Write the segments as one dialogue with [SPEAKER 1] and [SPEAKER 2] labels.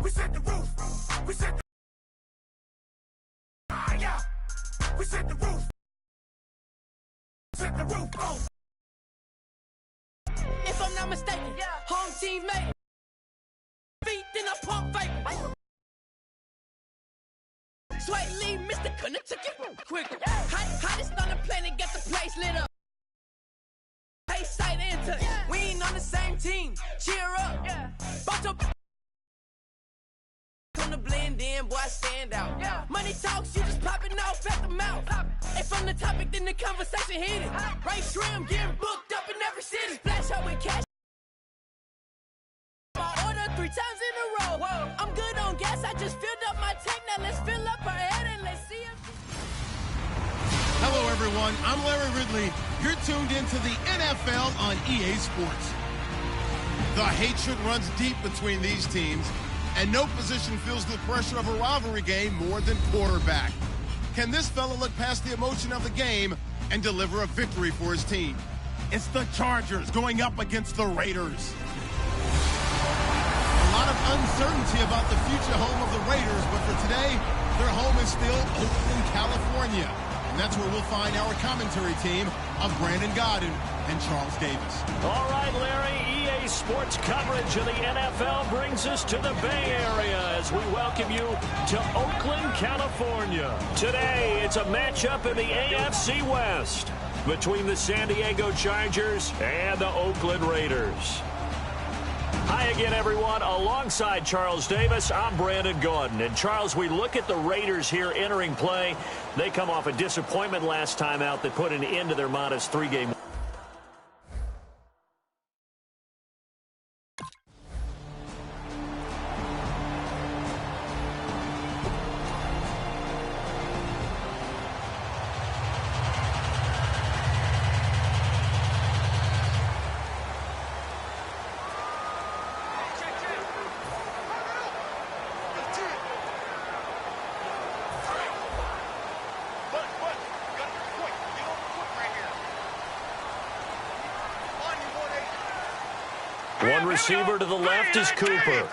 [SPEAKER 1] We set the roof. We set the fire. We set the roof. Set the roof. Oh.
[SPEAKER 2] If I'm not mistaken, home team made it. Feet, then I pump fake. Sweat lead, Mr. Couldn't took it quicker. Hottest on the planet, got the place lit up. Hey, sight enter. We ain't on the same team. Cheer up. Both up. Come to blend in, boy, I stand out. Money talks, you just popping off at the mouth. And from the topic, then the conversation hit it. Right shrimp, getting booked up in every city. Splash out with cash. Order 3 times in a row. I'm good on gas, I just filled up my tank. Now let's fill up our head and let's see if...
[SPEAKER 3] Hello, everyone. I'm Larry Ridley. You're tuned into the NFL on EA Sports. The hatred runs deep between these teams, and no position feels the pressure of a rivalry game more than quarterback. Can this fella look past the emotion of the game and deliver a victory for his team? It's the Chargers going up against the Raiders. A lot of uncertainty about the future home of the Raiders, but for today, their home is still Oakland, California. And that's where we'll find our commentary team of Brandon Godden and Charles Davis.
[SPEAKER 4] All right, Larry, EA Sports coverage of the NFL brings us to the Bay Area as we welcome you to Oakland, California. Today, it's a matchup in the AFC West between the San Diego Chargers and the Oakland Raiders. Hi again, everyone. Alongside Charles Davis, I'm Brandon Gaudin. And, Charles, we look at the Raiders here entering play. They come off a disappointment last time out that put an end to their modest 3-game. One receiver to the left is Cooper.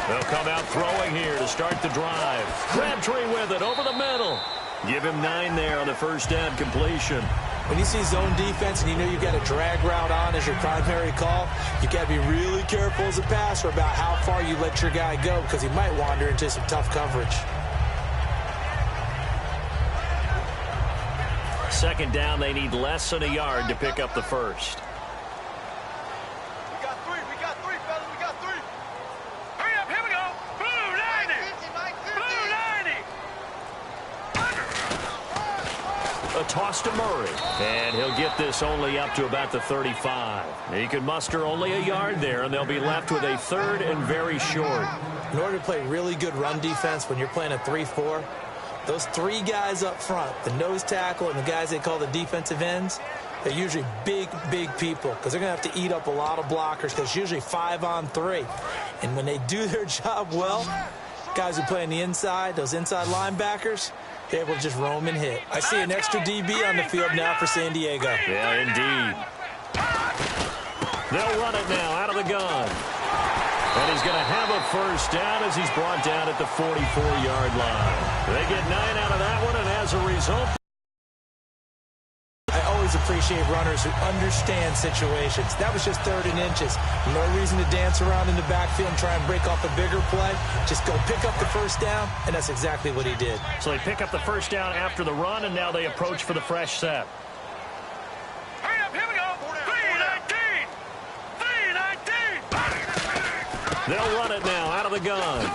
[SPEAKER 4] They'll come out throwing here to start the drive. Crabtree with it over the middle. Give him 9 there on the first down completion.
[SPEAKER 5] When you see zone defense and you know you've got a drag route on as your primary call, you got to be really careful as a passer about how far you let your guy go because he might wander into some tough coverage.
[SPEAKER 4] Second down, they need less than a yard to pick up the first. A toss to Murray, and he'll get this only up to about the 35. He can muster only a yard there, and they'll be left with a 3rd and very short.
[SPEAKER 5] In order to play really good run defense when you're playing a 3-4, those 3 guys up front, the nose tackle and the guys they call the defensive ends, they're usually big people because they're going to have to eat up a lot of blockers because it's usually 5-on-3. And when they do their job well, guys who play on the inside, those inside linebackers, they're able to just roam and hit. I see an extra DB on the field now for San Diego.
[SPEAKER 4] Yeah, indeed. They'll run it now out of the gun. And he's going to have a first down as he's brought down at the 44-yard line. They get 9 out of that one, and as a result...
[SPEAKER 5] I always appreciate runners who understand situations. That was just 3rd and inches. No reason to dance around in the backfield and try and break off a bigger play. Just go pick up the first down, and that's exactly what he did.
[SPEAKER 4] So they pick up the first down after the run, and now they approach for the fresh set.
[SPEAKER 1] Hurry up, here we go. 3-19. 3-19.
[SPEAKER 4] They'll run it now out of the gun.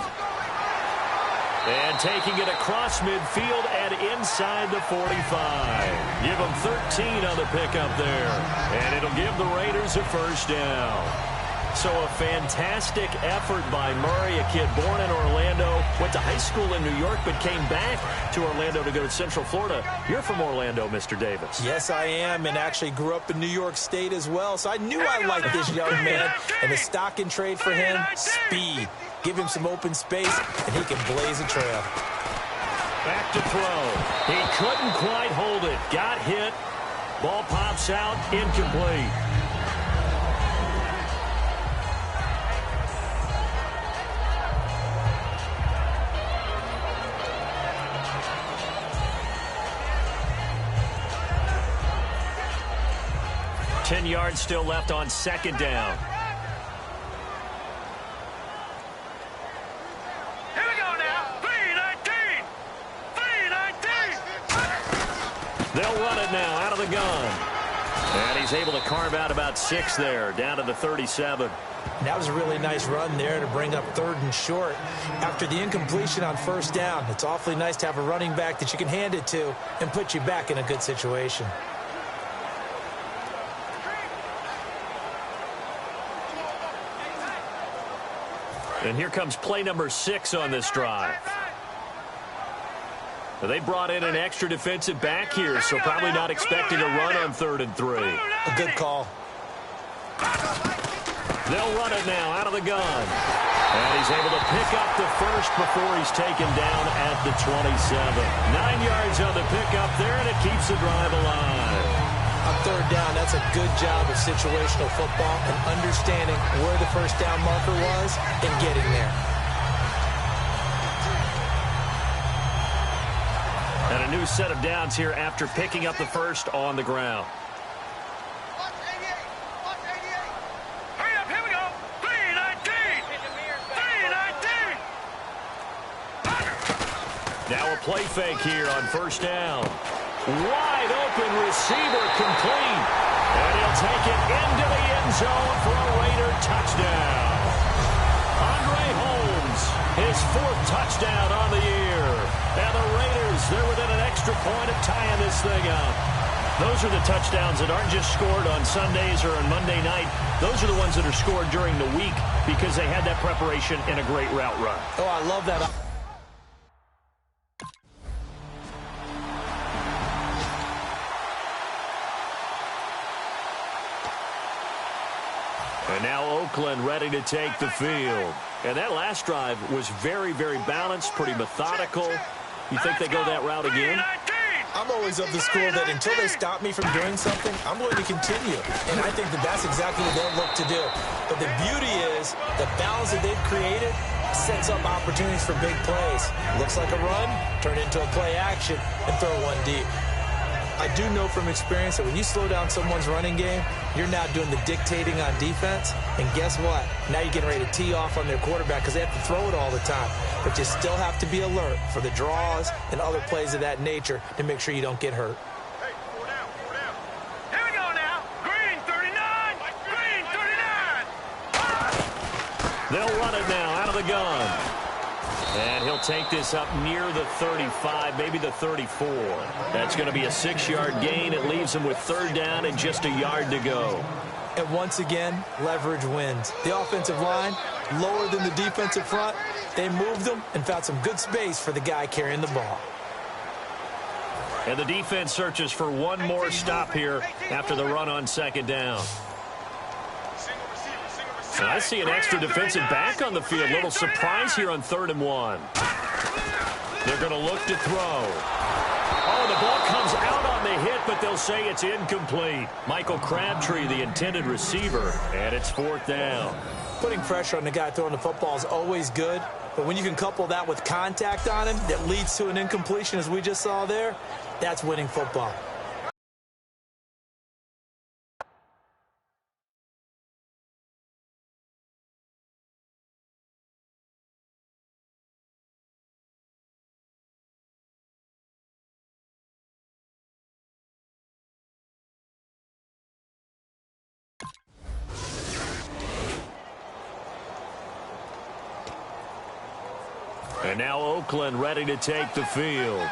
[SPEAKER 4] And taking it across midfield and inside the 45. Give them 13 on the pickup there. And it'll give the Raiders a first down. So a fantastic effort by Murray, a kid born in Orlando, went to high school in New York, but came back to Orlando to go to Central Florida. You're from Orlando, Mr. Davis.
[SPEAKER 5] Yes, I am, and actually grew up in New York State as well, so I knew I liked this young man. And the stock and trade for him, speed. Give him some open space, and he can blaze a trail.
[SPEAKER 4] Back to throw. He couldn't quite hold it. Got hit. Ball pops out, incomplete. 10 yards still left on second down.
[SPEAKER 1] Here we go now. 3-19. 3-19.
[SPEAKER 4] They'll run it now out of the gun. And he's able to carve out about 6 there, down to the 37.
[SPEAKER 5] That was a really nice run there to bring up 3rd and short. After the incompletion on first down, it's awfully nice to have a running back that you can hand it to and put you back in a good situation.
[SPEAKER 4] And here comes play number 6 on this drive. They brought in an extra defensive back here, so probably not expecting a run on 3rd and 3.
[SPEAKER 5] A good call.
[SPEAKER 4] They'll run it now out of the gun. And he's able to pick up the first before he's taken down at the 27. 9 yards on the pickup there, and it keeps the drive alive.
[SPEAKER 5] On 3rd down, that's a good job of situational football and understanding where the first down marker was and getting there.
[SPEAKER 4] And a new set of downs here after picking up the first on the ground.
[SPEAKER 1] Hurry up, here we go. 3-19. 3-19.
[SPEAKER 4] Now a play fake here on first down. Wide open receiver complete. And he'll take it into the end zone for a Raider touchdown. Andre Holmes, his 4th touchdown on the year. And the Raiders, they're within an extra point of tying this thing up. Those are the touchdowns that aren't just scored on Sundays or on Monday night. Those are the ones that are scored during the week because they had that preparation in a great route run.
[SPEAKER 5] Oh, I love that.
[SPEAKER 4] And now Oakland ready to take the field. And that last drive was very, very balanced, pretty methodical. You think they go that route again?
[SPEAKER 5] I'm always of the school that until they stop me from doing something, I'm going to continue. And I think that that's exactly what they'll look to do. But the beauty is the balance that they've created sets up opportunities for big plays. Looks like a run, turn it into a play action, and throw one deep. I do know from experience that when you slow down someone's running game, you're now doing the dictating on defense. And guess what? Now you're getting ready to tee off on their quarterback because they have to throw it all the time. But you still have to be alert for the draws and other plays of that nature to make sure you don't get hurt.
[SPEAKER 1] Hey, 4 down, 4 down. Here we go now. Green 39. Green 39.
[SPEAKER 4] They'll run it now out of the gun. And he'll take this up near the 35, maybe the 34. That's going to be a 6-yard gain. It leaves him with 3rd down and just a yard to go.
[SPEAKER 5] And once again, leverage wins. The offensive line, lower than the defensive front. They moved them and found some good space for the guy carrying the ball.
[SPEAKER 4] And the defense searches for one more stop here after the run on 2nd down. And I see an extra defensive back on the field. Little surprise here on 3rd and 1. They're going to look to throw. Oh, the ball comes out on the hit, but they'll say it's incomplete. Michael Crabtree, the intended receiver, and it's 4th down.
[SPEAKER 5] Putting pressure on the guy throwing the football is always good, but when you can couple that with contact on him that leads to an incompletion, as we just saw there, that's winning football.
[SPEAKER 4] And now Oakland ready to take the field.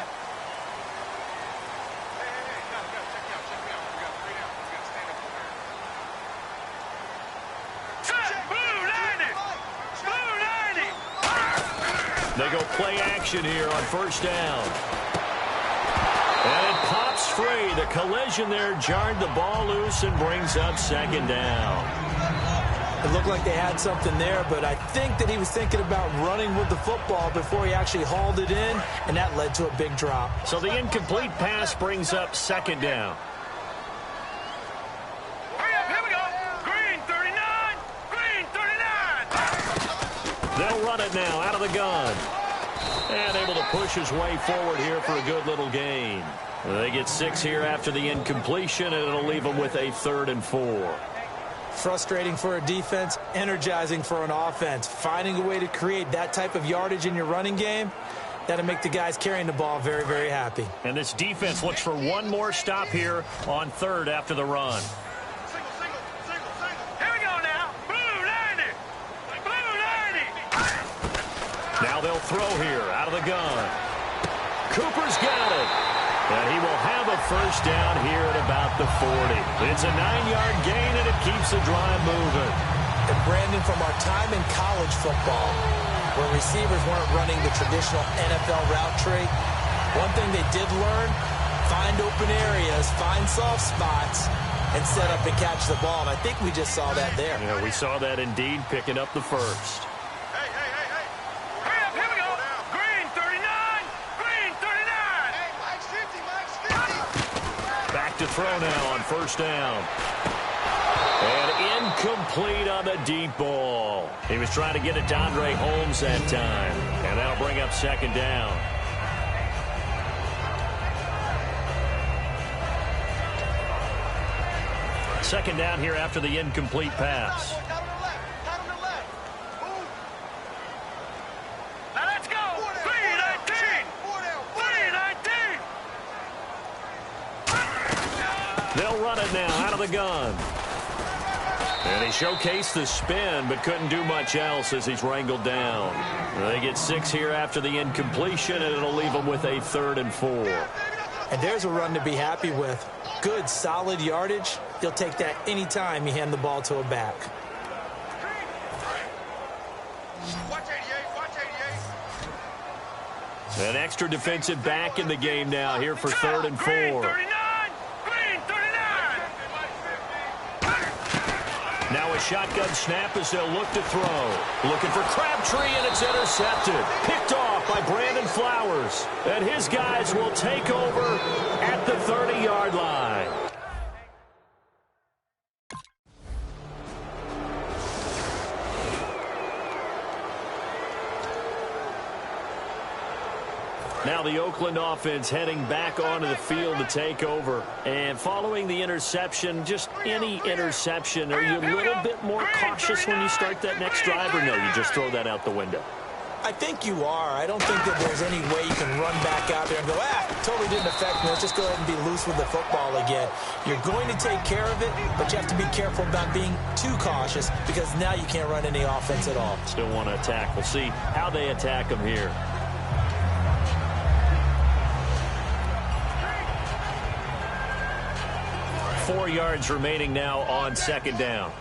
[SPEAKER 4] They go play action here on 1st down. And it pops free. The collision there jarred the ball loose and brings up 2nd down.
[SPEAKER 5] It looked like they had something there, but I think that he was thinking about running with the football before he actually hauled it in, and that led to a big drop.
[SPEAKER 4] So the incomplete pass brings up 2nd down.
[SPEAKER 1] Hurry up, here we go. Green 39. Green 39.
[SPEAKER 4] They'll run it now out of the gun. And able to push his way forward here for a good little gain. They get 6 here after the incompletion, and it'll leave them with a 3rd and 4.
[SPEAKER 5] Frustrating for a defense, energizing for an offense. Finding a way to create that type of yardage in your running game, that'll make the guys carrying the ball very, very happy.
[SPEAKER 4] And this defense looks for one more stop here on 3rd after the run.
[SPEAKER 1] Here we go now. Blue 90. Blue 90.
[SPEAKER 4] Now they'll throw here out of the gun. Cooper's got it. And he will have a first down here at about the 40. It's a 9-yard gain, and it keeps the drive moving.
[SPEAKER 5] And Brandon, from our time in college football, where receivers weren't running the traditional NFL route tree, one thing they did learn, find open areas, find soft spots, and set up and catch the ball. And I think we just saw that there.
[SPEAKER 4] Yeah, we saw that indeed, picking up the first.
[SPEAKER 1] Hey. Hurry up, here we go. Green 39. Green 39. Hey, Mike's 50.
[SPEAKER 4] Back to throw now on first down. And incomplete on the deep ball. He was trying to get it to Andre Holmes that time. And that'll bring up 2nd down. Second down here after the incomplete pass.
[SPEAKER 1] Now let's go. 319. 319.
[SPEAKER 4] They'll run it now out of the gun. And he showcased the spin, but couldn't do much else as he's wrangled down. They get 6 here after the incompletion, and it'll leave them with a 3rd and 4.
[SPEAKER 5] And there's a run to be happy with. Good, solid yardage. You'll take that anytime you hand the ball to a back.
[SPEAKER 1] Watch 88.
[SPEAKER 4] An extra defensive back in the game now here for 3rd and 4.
[SPEAKER 1] Green 39. Green 39.
[SPEAKER 4] Now a shotgun snap as they'll look to throw. Looking for Crabtree, and it's intercepted. Picked off by Brandon Flowers. And his guys will take over at the 30-yard line. Now the Oakland offense heading back onto the field to take over. And following the interception, just any interception, are you a little bit more cautious when you start that next drive, or no, you just throw that out the window?
[SPEAKER 5] I think you are. I don't think that there's any way you can run back out there and go, totally didn't affect me. Let's just go ahead and be loose with the football again. You're going to take care of it, but you have to be careful about being too cautious because now you can't run any offense at all.
[SPEAKER 4] Still want to attack. We'll see how they attack them here. Four yards remaining now on 2nd down.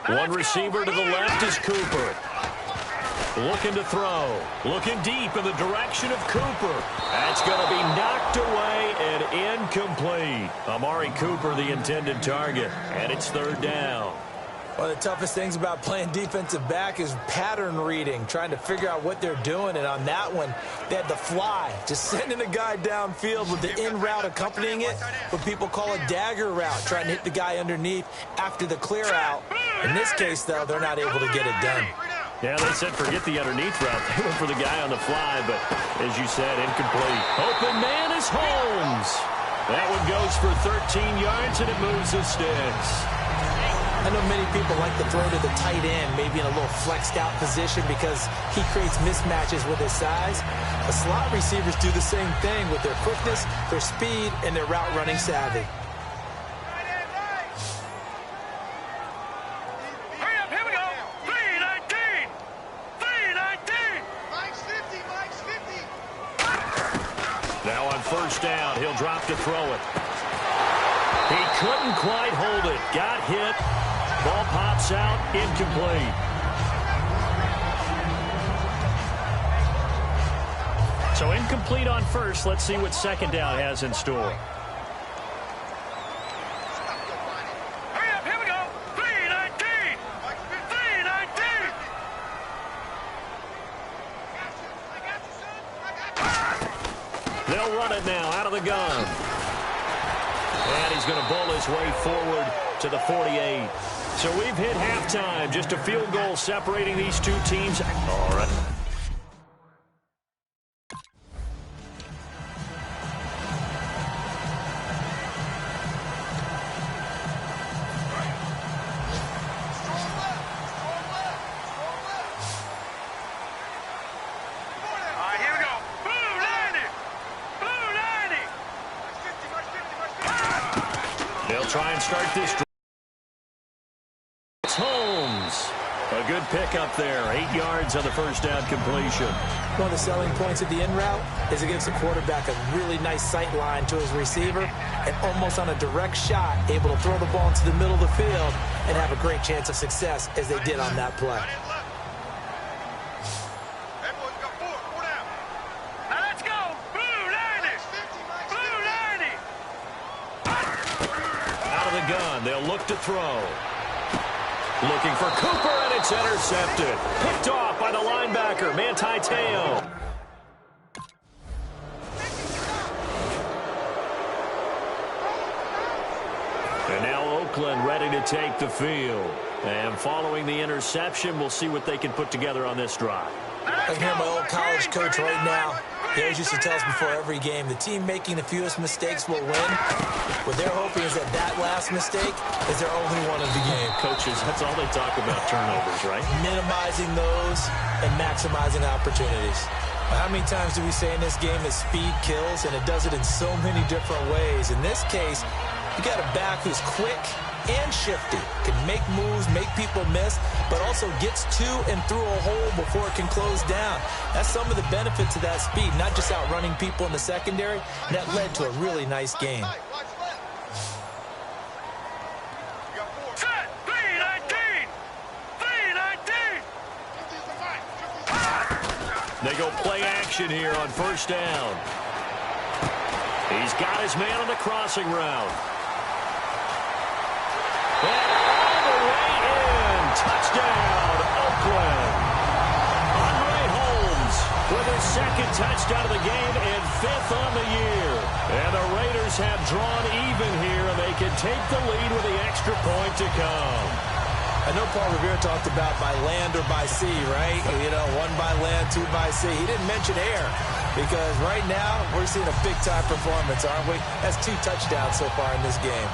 [SPEAKER 4] One receiver to the left is Cooper. Looking to throw. Looking deep in the direction of Cooper. That's going to be knocked away and incomplete. Amari Cooper, the intended target. And it's 3rd down.
[SPEAKER 5] One of the toughest things about playing defensive back is pattern reading, trying to figure out what they're doing. And on that one, they had the fly, just sending a guy downfield with the in route accompanying it, what people call a dagger route, trying to hit the guy underneath after the clear out. In this case, though, they're not able to get it done.
[SPEAKER 4] Yeah, they said forget the underneath route. They went for the guy on the fly, but as you said, incomplete. Open man is Holmes. That one goes for 13 yards, and it moves the sticks.
[SPEAKER 5] I know many people like to throw to the tight end, maybe in a little flexed out position because he creates mismatches with his size. The slot receivers do the same thing with their quickness, their speed, and their route running savvy.
[SPEAKER 1] Hurry up, here we go. 319. 319. Mike's 50. Mike's 50.
[SPEAKER 4] Now on first down, he'll drop to throw it. He couldn't quite hold it. Got hit. Ball pops out, incomplete. So incomplete on first. Let's see what 2nd down has in store.
[SPEAKER 1] Hurry up, here we go. 319. 319.
[SPEAKER 4] They'll run it now out of the gun. And he's going to bowl his way forward to the 48. So we've hit halftime. Just a field goal separating these two teams. All right. try and start this drive. It's Holmes. A good pickup there. 8 yards on the first down completion.
[SPEAKER 5] One of the selling points of the in route is it gives the quarterback a really nice sight line to his receiver and almost on a direct shot able to throw the ball into the middle of the field and have a great chance of success as they did on that play.
[SPEAKER 1] Now let's go. Blue 90. Blue 90.
[SPEAKER 4] Out of the gun. They'll look to throw. Looking for Cooper, and it's intercepted. Picked off by the linebacker, Manti Te'o. And now Oakland ready to take the field. And following the interception, we'll see what they can put together on this drive.
[SPEAKER 5] I hear my old college coach right now. He always used to tell us before every game, the team making the fewest mistakes will win. What they're hoping is that that last mistake is their only one of the game.
[SPEAKER 4] Coaches, that's all they talk about, turnovers, right?
[SPEAKER 5] Minimizing those and maximizing opportunities. How many times do we say in this game that speed kills, and it does it in so many different ways? In this case, you got a back who's quick and shifty, can make moves, make people miss, but also gets to and through a hole before it can close down. That's some of the benefits of that speed, not just outrunning people in the secondary, and that led to a really nice game.
[SPEAKER 1] Set. 319. 319.
[SPEAKER 4] They go play action here on first down. He's got his man on the crossing route. And all the way in. Touchdown, Oakland. Andre Holmes with his second touchdown of the game and 5th on the year. And the Raiders have drawn even here, and they can take the lead with the extra point to come.
[SPEAKER 5] I know Paul Revere talked about by land or by sea, right? You know, 1 by land, 2 by sea. He didn't mention air because right now we're seeing a big-time performance, aren't we? That's 2 touchdowns so far in this game.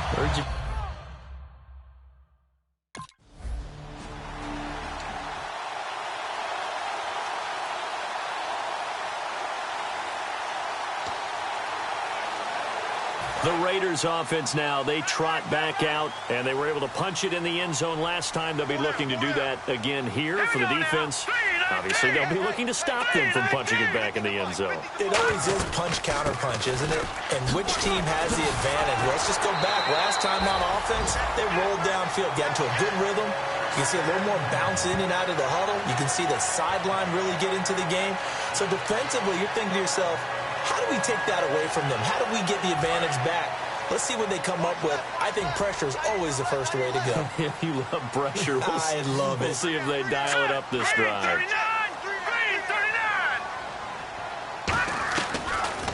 [SPEAKER 4] The Raiders offense now, they trot back out, and they were able to punch it in the end zone last time. They'll be looking to do that again here for the defense. Obviously, they'll be looking to stop them from punching it back in the end zone.
[SPEAKER 5] It always is punch-counter-punch, isn't it? And which team has the advantage? Let's just go back. Last time on offense, they rolled downfield, got into a good rhythm. You can see a little more bounce in and out of the huddle. You can see the sideline really get into the game. So defensively, you're thinking to yourself, how do we take that away from them? How do we get the advantage back? Let's see what they come up with. I think pressure is always the first way to go.
[SPEAKER 4] You love pressure.
[SPEAKER 5] I love it.
[SPEAKER 4] We'll see if they dial it up this drive.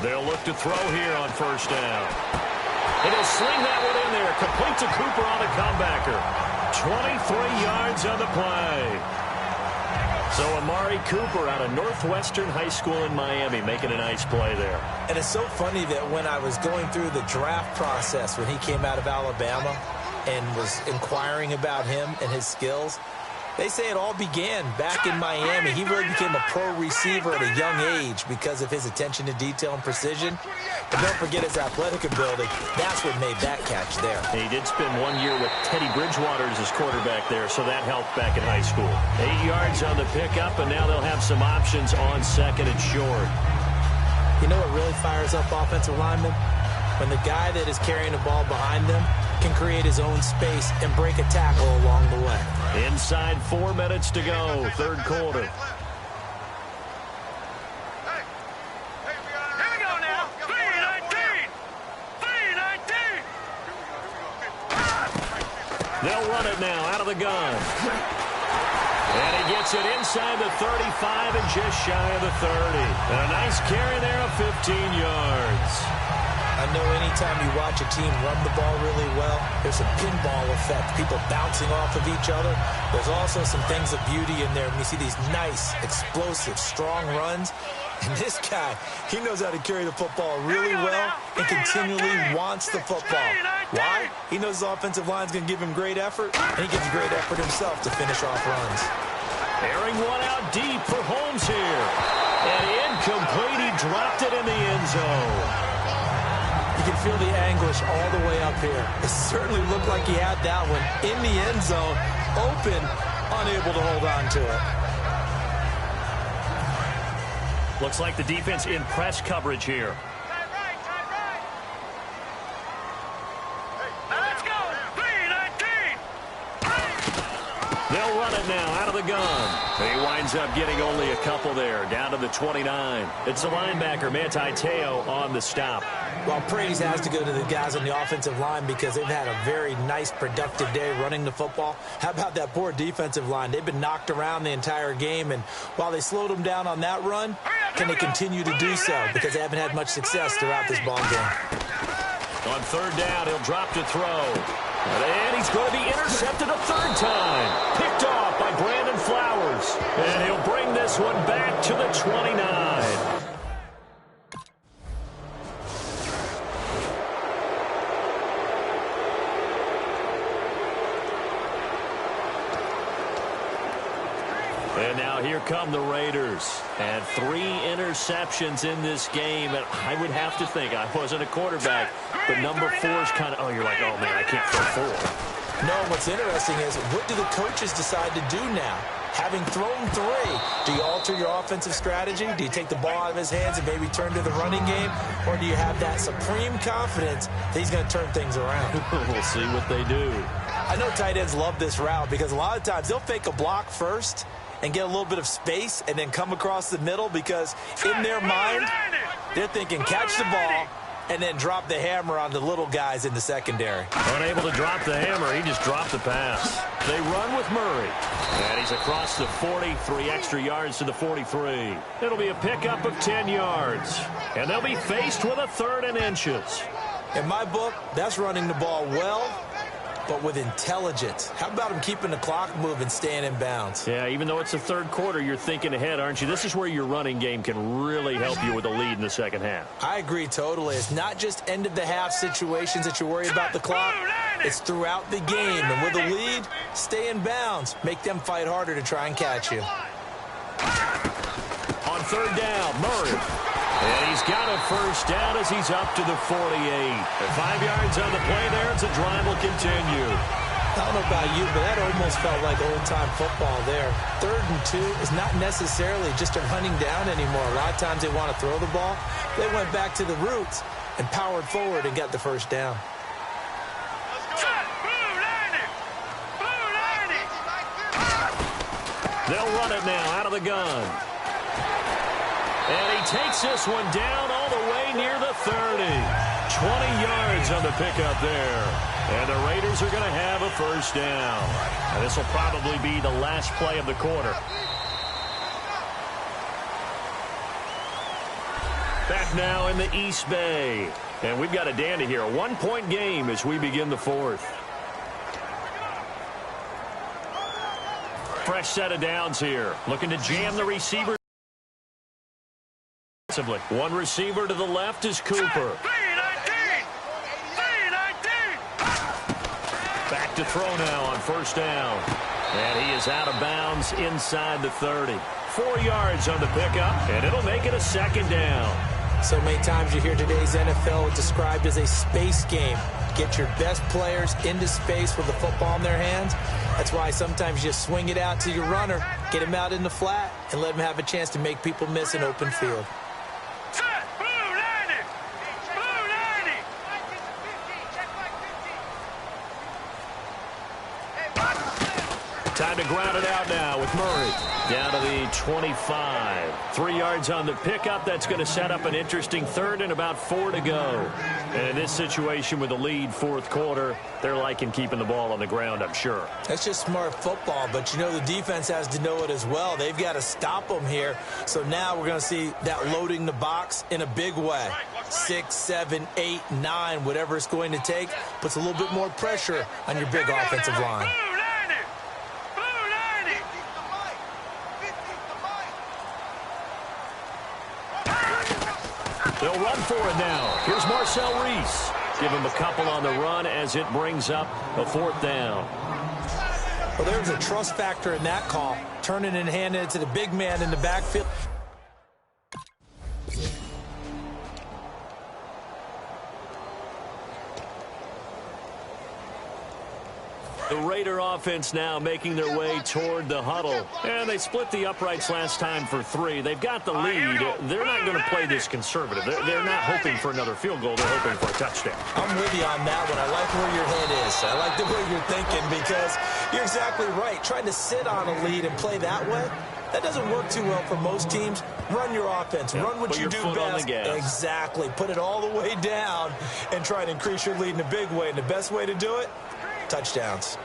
[SPEAKER 4] They'll look to throw here on first down. And he'll sling that one in there. Complete to Cooper on the comebacker. 23 yards on the play. So Amari Cooper out of Northwestern High School in Miami making a nice play there.
[SPEAKER 5] And it's so funny that when I was going through the draft process when he came out of Alabama and was inquiring about him and his skills, they say it all began back in Miami. He really became a pro receiver at a young age because of his attention to detail and precision. But don't forget his athletic ability. That's what made that catch there.
[SPEAKER 4] He did spend 1 year with Teddy Bridgewater as his quarterback there, so that helped back in high school. 8 yards on the pickup, and now they'll have some options on second and short.
[SPEAKER 5] You know what really fires up offensive linemen? When the guy that is carrying the ball behind them can create his own space and break a tackle along the way.
[SPEAKER 4] Inside 4 minutes to go, third quarter.
[SPEAKER 1] Here we go now. 319. 319.
[SPEAKER 4] They'll run it now out of the gun. And he gets it inside the 35 and just shy of the 30. And a nice carry there of 15 yards.
[SPEAKER 5] I know anytime you watch a team run the ball really well, there's a pinball effect, people bouncing off of each other. There's also some things of beauty in there. And you see these nice, explosive, strong runs. And this guy, he knows how to carry the football really well and continually wants the football. Why? He knows his offensive line's going to give him great effort, and he gives great effort himself to finish off runs.
[SPEAKER 4] Airing one out deep for Holmes here. And incomplete, he dropped it in the end zone.
[SPEAKER 5] can feel the anguish all the way up here. It certainly looked like he had that one in the end zone, open, unable to hold on to it.
[SPEAKER 4] Looks like the defense in press coverage here. They'll run it now out of the gun. He winds up getting only a couple there, down to the 29. It's the linebacker, Manti Te'o, on the stop.
[SPEAKER 5] Well, praise has to go to the guys on the offensive line because they've had a very nice, productive day running the football. How about that poor defensive line? They've been knocked around the entire game, and while they slowed them down on that run, can they continue to do so? Because they haven't had much success throughout this ball game.
[SPEAKER 4] On third down, he'll drop to throw. And he's going to be intercepted a third time. Picked off by Brandon Flowers. And he'll bring this one back to the 29. And now here come the Raiders. And 3 interceptions in this game. And I would have to think, I wasn't a quarterback, but number 4 is kind of, you're like, oh, man, I can't throw 4.
[SPEAKER 5] No, what's interesting is, what do the coaches decide to do now? Having thrown 3, do you alter your offensive strategy? Do you take the ball out of his hands and maybe turn to the running game? Or do you have that supreme confidence that he's going to turn things around?
[SPEAKER 4] We'll see what they do.
[SPEAKER 5] I know tight ends love this route because a lot of times they'll fake a block first and get a little bit of space and then come across the middle because in their mind, they're thinking catch the ball and then drop the hammer on the little guys in the secondary.
[SPEAKER 4] Unable to drop the hammer, he just dropped the pass. They run with Murray. And he's across the 43 extra yards to the 43. It'll be a pickup of 10 yards. And they'll be faced with a 3rd and inches.
[SPEAKER 5] In my book, that's running the ball well, but with intelligence. How about him keeping the clock moving, staying in bounds?
[SPEAKER 4] Yeah, even though it's the 3rd quarter, you're thinking ahead, aren't you? This is where your running game can really help you with a lead in the second half.
[SPEAKER 5] I agree totally. It's not just end-of-the-half situations that you're worried about the clock. It's throughout the game. And with a lead, stay in bounds. Make them fight harder to try and catch you.
[SPEAKER 4] On 3rd down, Murray. And he's got a first down as he's up to the 48. And 5 yards on the play there as the drive will continue.
[SPEAKER 5] I don't know about you, but that almost felt like old-time football there. 3rd and 2 is not necessarily just a running down anymore. A lot of times they want to throw the ball. They went back to the roots and powered forward and got the first down.
[SPEAKER 4] They'll run it now out of the gun. And he takes this one down all the way near the 30. 20 yards on the pickup there. And the Raiders are going to have a first down. And this will probably be the last play of the quarter. Back now in the East Bay. And we've got a dandy here. A 1-point game as we begin the 4th. Fresh set of downs here. Looking to jam the receiver. One receiver to the left is Cooper. Back to throw now on first down. And he is out of bounds inside the 30. 4 yards on the pickup, and it'll make it a 2nd down.
[SPEAKER 5] So many times you hear today's NFL described as a space game. Get your best players into space with the football in their hands. That's why sometimes you swing it out to your runner, get him out in the flat, and let him have a chance to make people miss an open field.
[SPEAKER 4] Time to ground it out now with Murray. Down to the 25. 3 yards on the pickup. That's going to set up an interesting 3rd and about 4 to go. And in this situation with the lead 4th quarter, they're liking keeping the ball on the ground, I'm sure.
[SPEAKER 5] That's just smart football, but you know the defense has to know it as well. They've got to stop them here. So now we're going to see that loading the box in a big way. 6, 7, 8, 9, whatever it's going to take, puts a little bit more pressure on your big offensive line.
[SPEAKER 4] They'll run for it now. Here's Marcel Reese. Give him a couple on the run as it brings up a 4th down.
[SPEAKER 5] Well, there's a trust factor in that call. Turning and handing it to the big man in the backfield.
[SPEAKER 4] The Raider offense now making their way toward the huddle. And they split the uprights last time for 3. They've got the lead. They're not going to play this conservative. They're not hoping for another field goal. They're hoping for a touchdown.
[SPEAKER 5] I'm with you on that one. I like where your head is. I like the way you're thinking because you're exactly right. Trying to sit on a lead and play that way, that doesn't work too well for most teams. Run your offense. Run what you do best. Exactly. Put it all the way down and try and increase your lead in a big way. And the best way to do it, touchdowns.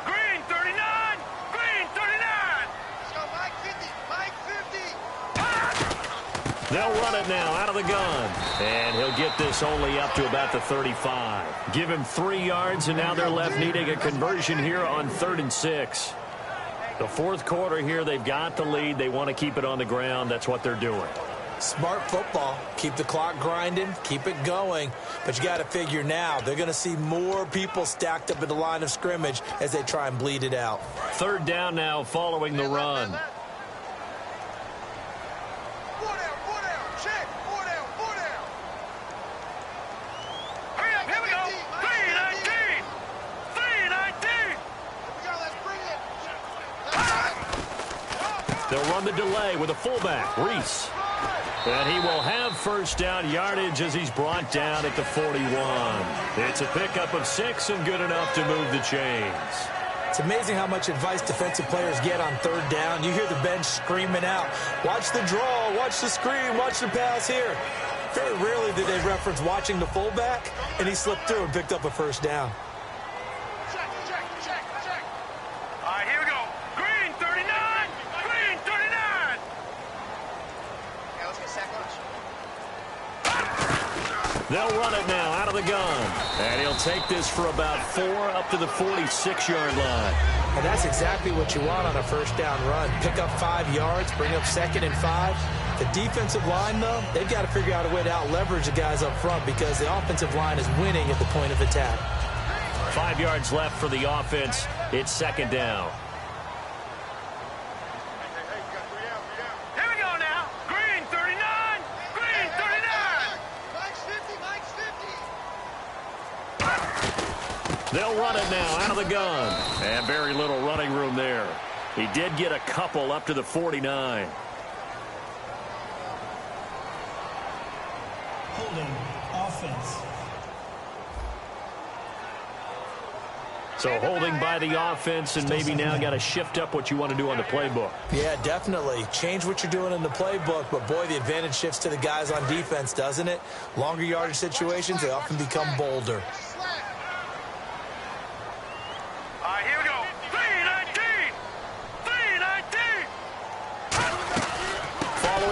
[SPEAKER 1] Green 39. Green 39. Let's go, Mike 50. Mike 50.
[SPEAKER 4] They'll run it now out of the gun. And he'll get this only up to about the 35. Give him 3 yards, and now they're left needing a conversion here on 3rd and 6. The 4th quarter here, they've got the lead. They want to keep it on the ground. That's what they're doing.
[SPEAKER 5] Smart football. Keep the clock grinding. Keep it going. But you got to figure now, they're going to see more people stacked up at the line of scrimmage as they try and bleed it out.
[SPEAKER 4] 3rd down now following the run. They'll run the delay with a fullback, Reese. And he will have 1st down yardage as he's brought down at the 41. It's a pickup of 6 and good enough to move the chains.
[SPEAKER 5] It's amazing how much advice defensive players get on 3rd down. You hear the bench screaming out, watch the draw, watch the screen, watch the pass here. Very rarely did they reference watching the fullback, and he slipped through and picked up a 1st down.
[SPEAKER 4] They'll run it now out of the gun. And he'll take this for about 4 up to the 46-yard line.
[SPEAKER 5] And that's exactly what you want on a 1st down run. Pick up 5 yards, bring up 2nd and 5. The defensive line, though, they've got to figure out a way to out-leverage the guys up front because the offensive line is winning at the point of attack.
[SPEAKER 4] 5 yards left for the offense. It's 2nd down. They'll run it now out of the gun. And very little running room there. He did get a couple up to the 49.
[SPEAKER 6] Holding offense.
[SPEAKER 4] So holding by the offense, and maybe now got to shift up what you want to do on the playbook.
[SPEAKER 5] Yeah, definitely. Change what you're doing in the playbook, but boy, the advantage shifts to the guys on defense, doesn't it? Longer yardage situations, they often become bolder.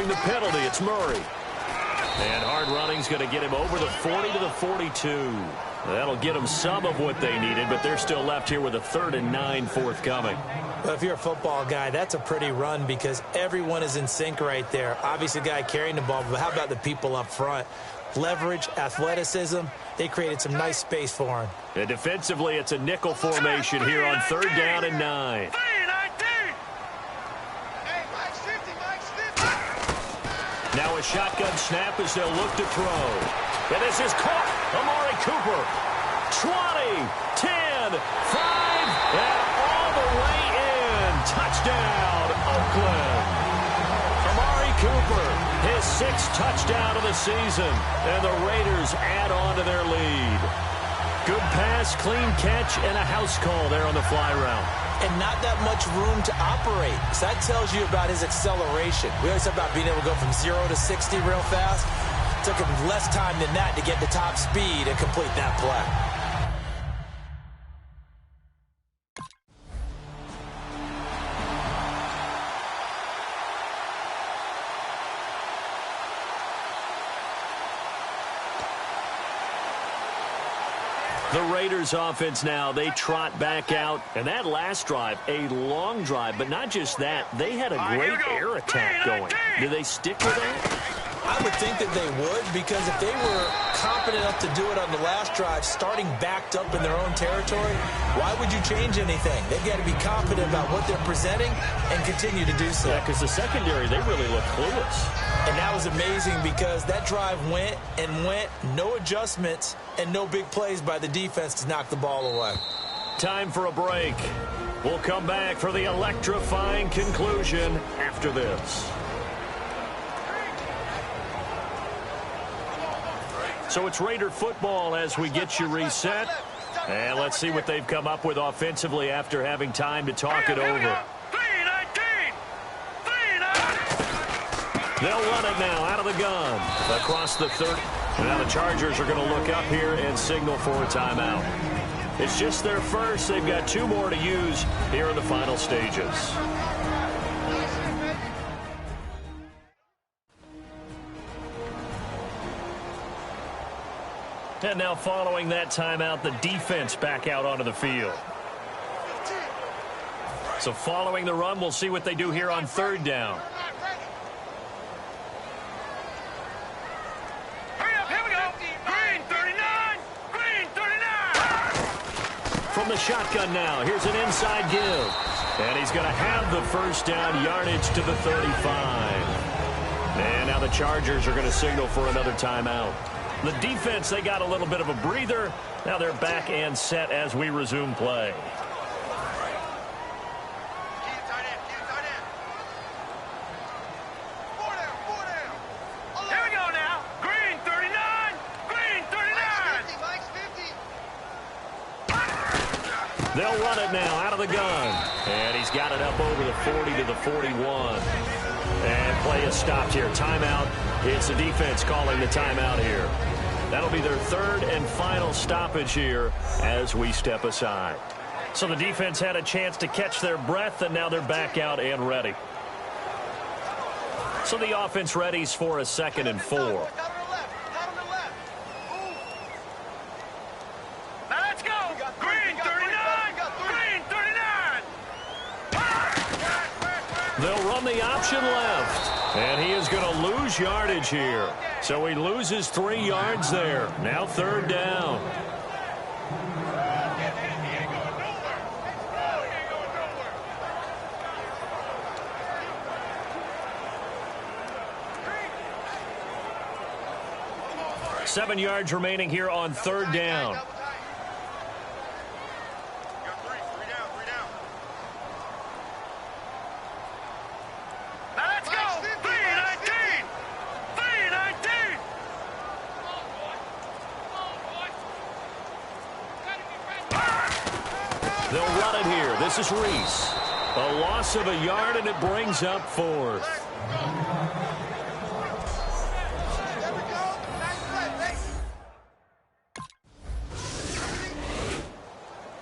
[SPEAKER 4] The penalty, it's Murray. And hard running's going to get him over the 40 to the 42. That'll get them some of what they needed, but they're still left here with a 3rd and 9 forthcoming.
[SPEAKER 5] Well, if you're a football guy, that's a pretty run because everyone is in sync right there. Obviously, the guy carrying the ball, but how about the people up front? Leverage, athleticism, they created some nice space for him.
[SPEAKER 4] And defensively, it's a nickel formation here on 3rd down and 9. Now a shotgun snap as they'll look to throw. And this is caught. Amari Cooper. 20, 10, 5, and all the way in. Touchdown, Oakland. Amari Cooper, his 6th touchdown of the season. And the Raiders add on to their lead. Good pass, clean catch, and a house call there on the fly route.
[SPEAKER 5] And not that much room to operate. So that tells you about his acceleration. We always talk about being able to go from 0 to 60 real fast. It took him less time than that to get the top speed and complete that play.
[SPEAKER 4] The Raiders offense now, they trot back out. And that last drive, a long drive. But not just that, they had a great air attack going. Do they stick with that?
[SPEAKER 5] I would think that they would, because if they were competent enough to do it on the last drive, starting backed up in their own territory, why would you change anything? They've got to be confident about what they're presenting and continue to do so.
[SPEAKER 4] Yeah, because the secondary, they really look clueless.
[SPEAKER 5] And that was amazing because that drive went and went, no adjustments and no big plays by the defense to knock the ball away.
[SPEAKER 4] Time for a break. We'll come back for the electrifying conclusion after this. So it's Raider football as we get you reset. And let's see what they've come up with offensively after having time to talk it over. They'll run it now out of the gun across the 30. Now the Chargers are going to look up here and signal for a timeout. It's just their first. They've got 2 more to use here in the final stages. And now following that timeout, the defense back out onto the field. So following the run, we'll see what they do here on 3rd down. From the shotgun now, here's an inside give. And he's going to have the first down, yardage to the 35. And now the Chargers are going to signal for another timeout. The defense, they got a little bit of a breather. Now they're back and set as we resume play.
[SPEAKER 1] Here we go now. Green 39. Green 39.
[SPEAKER 4] They'll run it now out of the gun. And he's got it up over the 40 to the 41. And play is stopped here. Timeout. It's the defense calling the timeout here. That'll be their 3rd and final stoppage here as we step aside. So the defense had a chance to catch their breath, and now they're back out and ready. So the offense readies for a 2nd and 4.
[SPEAKER 1] Now let's go. Green 39. Green 39.
[SPEAKER 4] They'll run the option left. And he is going to lose yardage here. So he loses 3 yards there. Now 3rd down. Seven yards remaining here on 3rd down. They'll run it here. This is Reese. A loss of a yard, and it brings up 4th.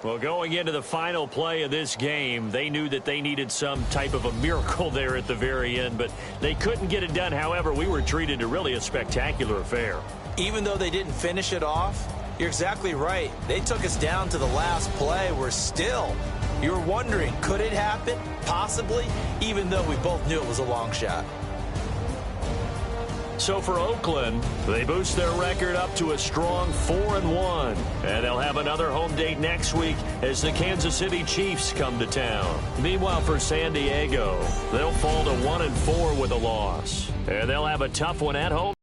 [SPEAKER 4] Well, going into the final play of this game, they knew that they needed some type of a miracle there at the very end, but they couldn't get it done. However, we were treated to really a spectacular affair.
[SPEAKER 5] Even though they didn't finish it off, you're exactly right. They took us down to the last play. We're still, you were wondering, could it happen? Possibly, even though we both knew it was a long shot.
[SPEAKER 4] So for Oakland, they boost their record up to a strong 4-1. And they'll have another home date next week as the Kansas City Chiefs come to town. Meanwhile, for San Diego, they'll fall to 1-4 with a loss. And they'll have a tough one at home.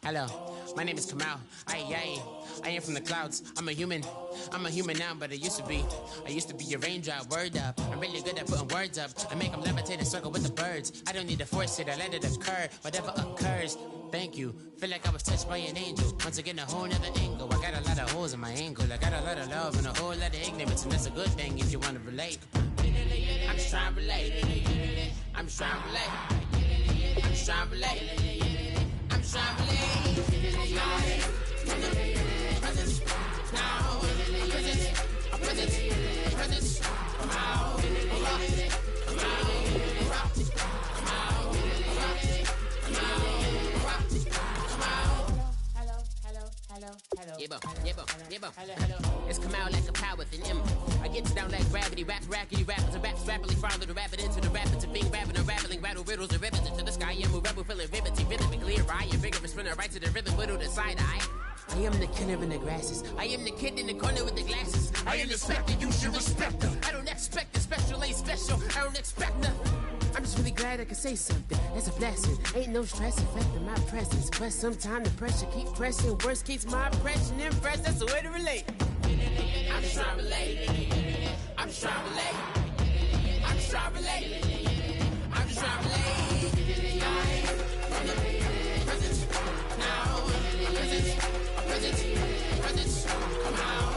[SPEAKER 7] Hello, my name is Kamal. I am from the clouds. I'm a human now, but I used to be a raindrop. Word up, I'm really good at putting words up. I make them levitate and circle with the birds. I don't need to force it, I let it occur. Whatever occurs, thank you. Feel like I was touched by an angel. Once again, a whole nother angle. I got a lot of holes in my angle. I got a lot of love and a whole lot of ignorance, and that's a good thing if you want to relate. I'm just trying to relate. I'm just trying to relate. I'm just trying to relate. I'm just trying to relate. give a sprinter right to the rhythm, whittle the side eye. I am the killer in the grasses. I am the kid in the corner with the glasses. I am the specter, you should respect her. I don't expect the special, ain't special. I don't expect nothing. I'm just really glad I can say something. That's a blessing. Ain't no stress affecting my presence. But sometimes the pressure keep pressing. Worst keeps my impression impressed. That's the way to relate. I'm just trying to relate. I'm just trying to relate. I'm just trying to relate. I'm just trying to relate. From the present now. Present. Come out.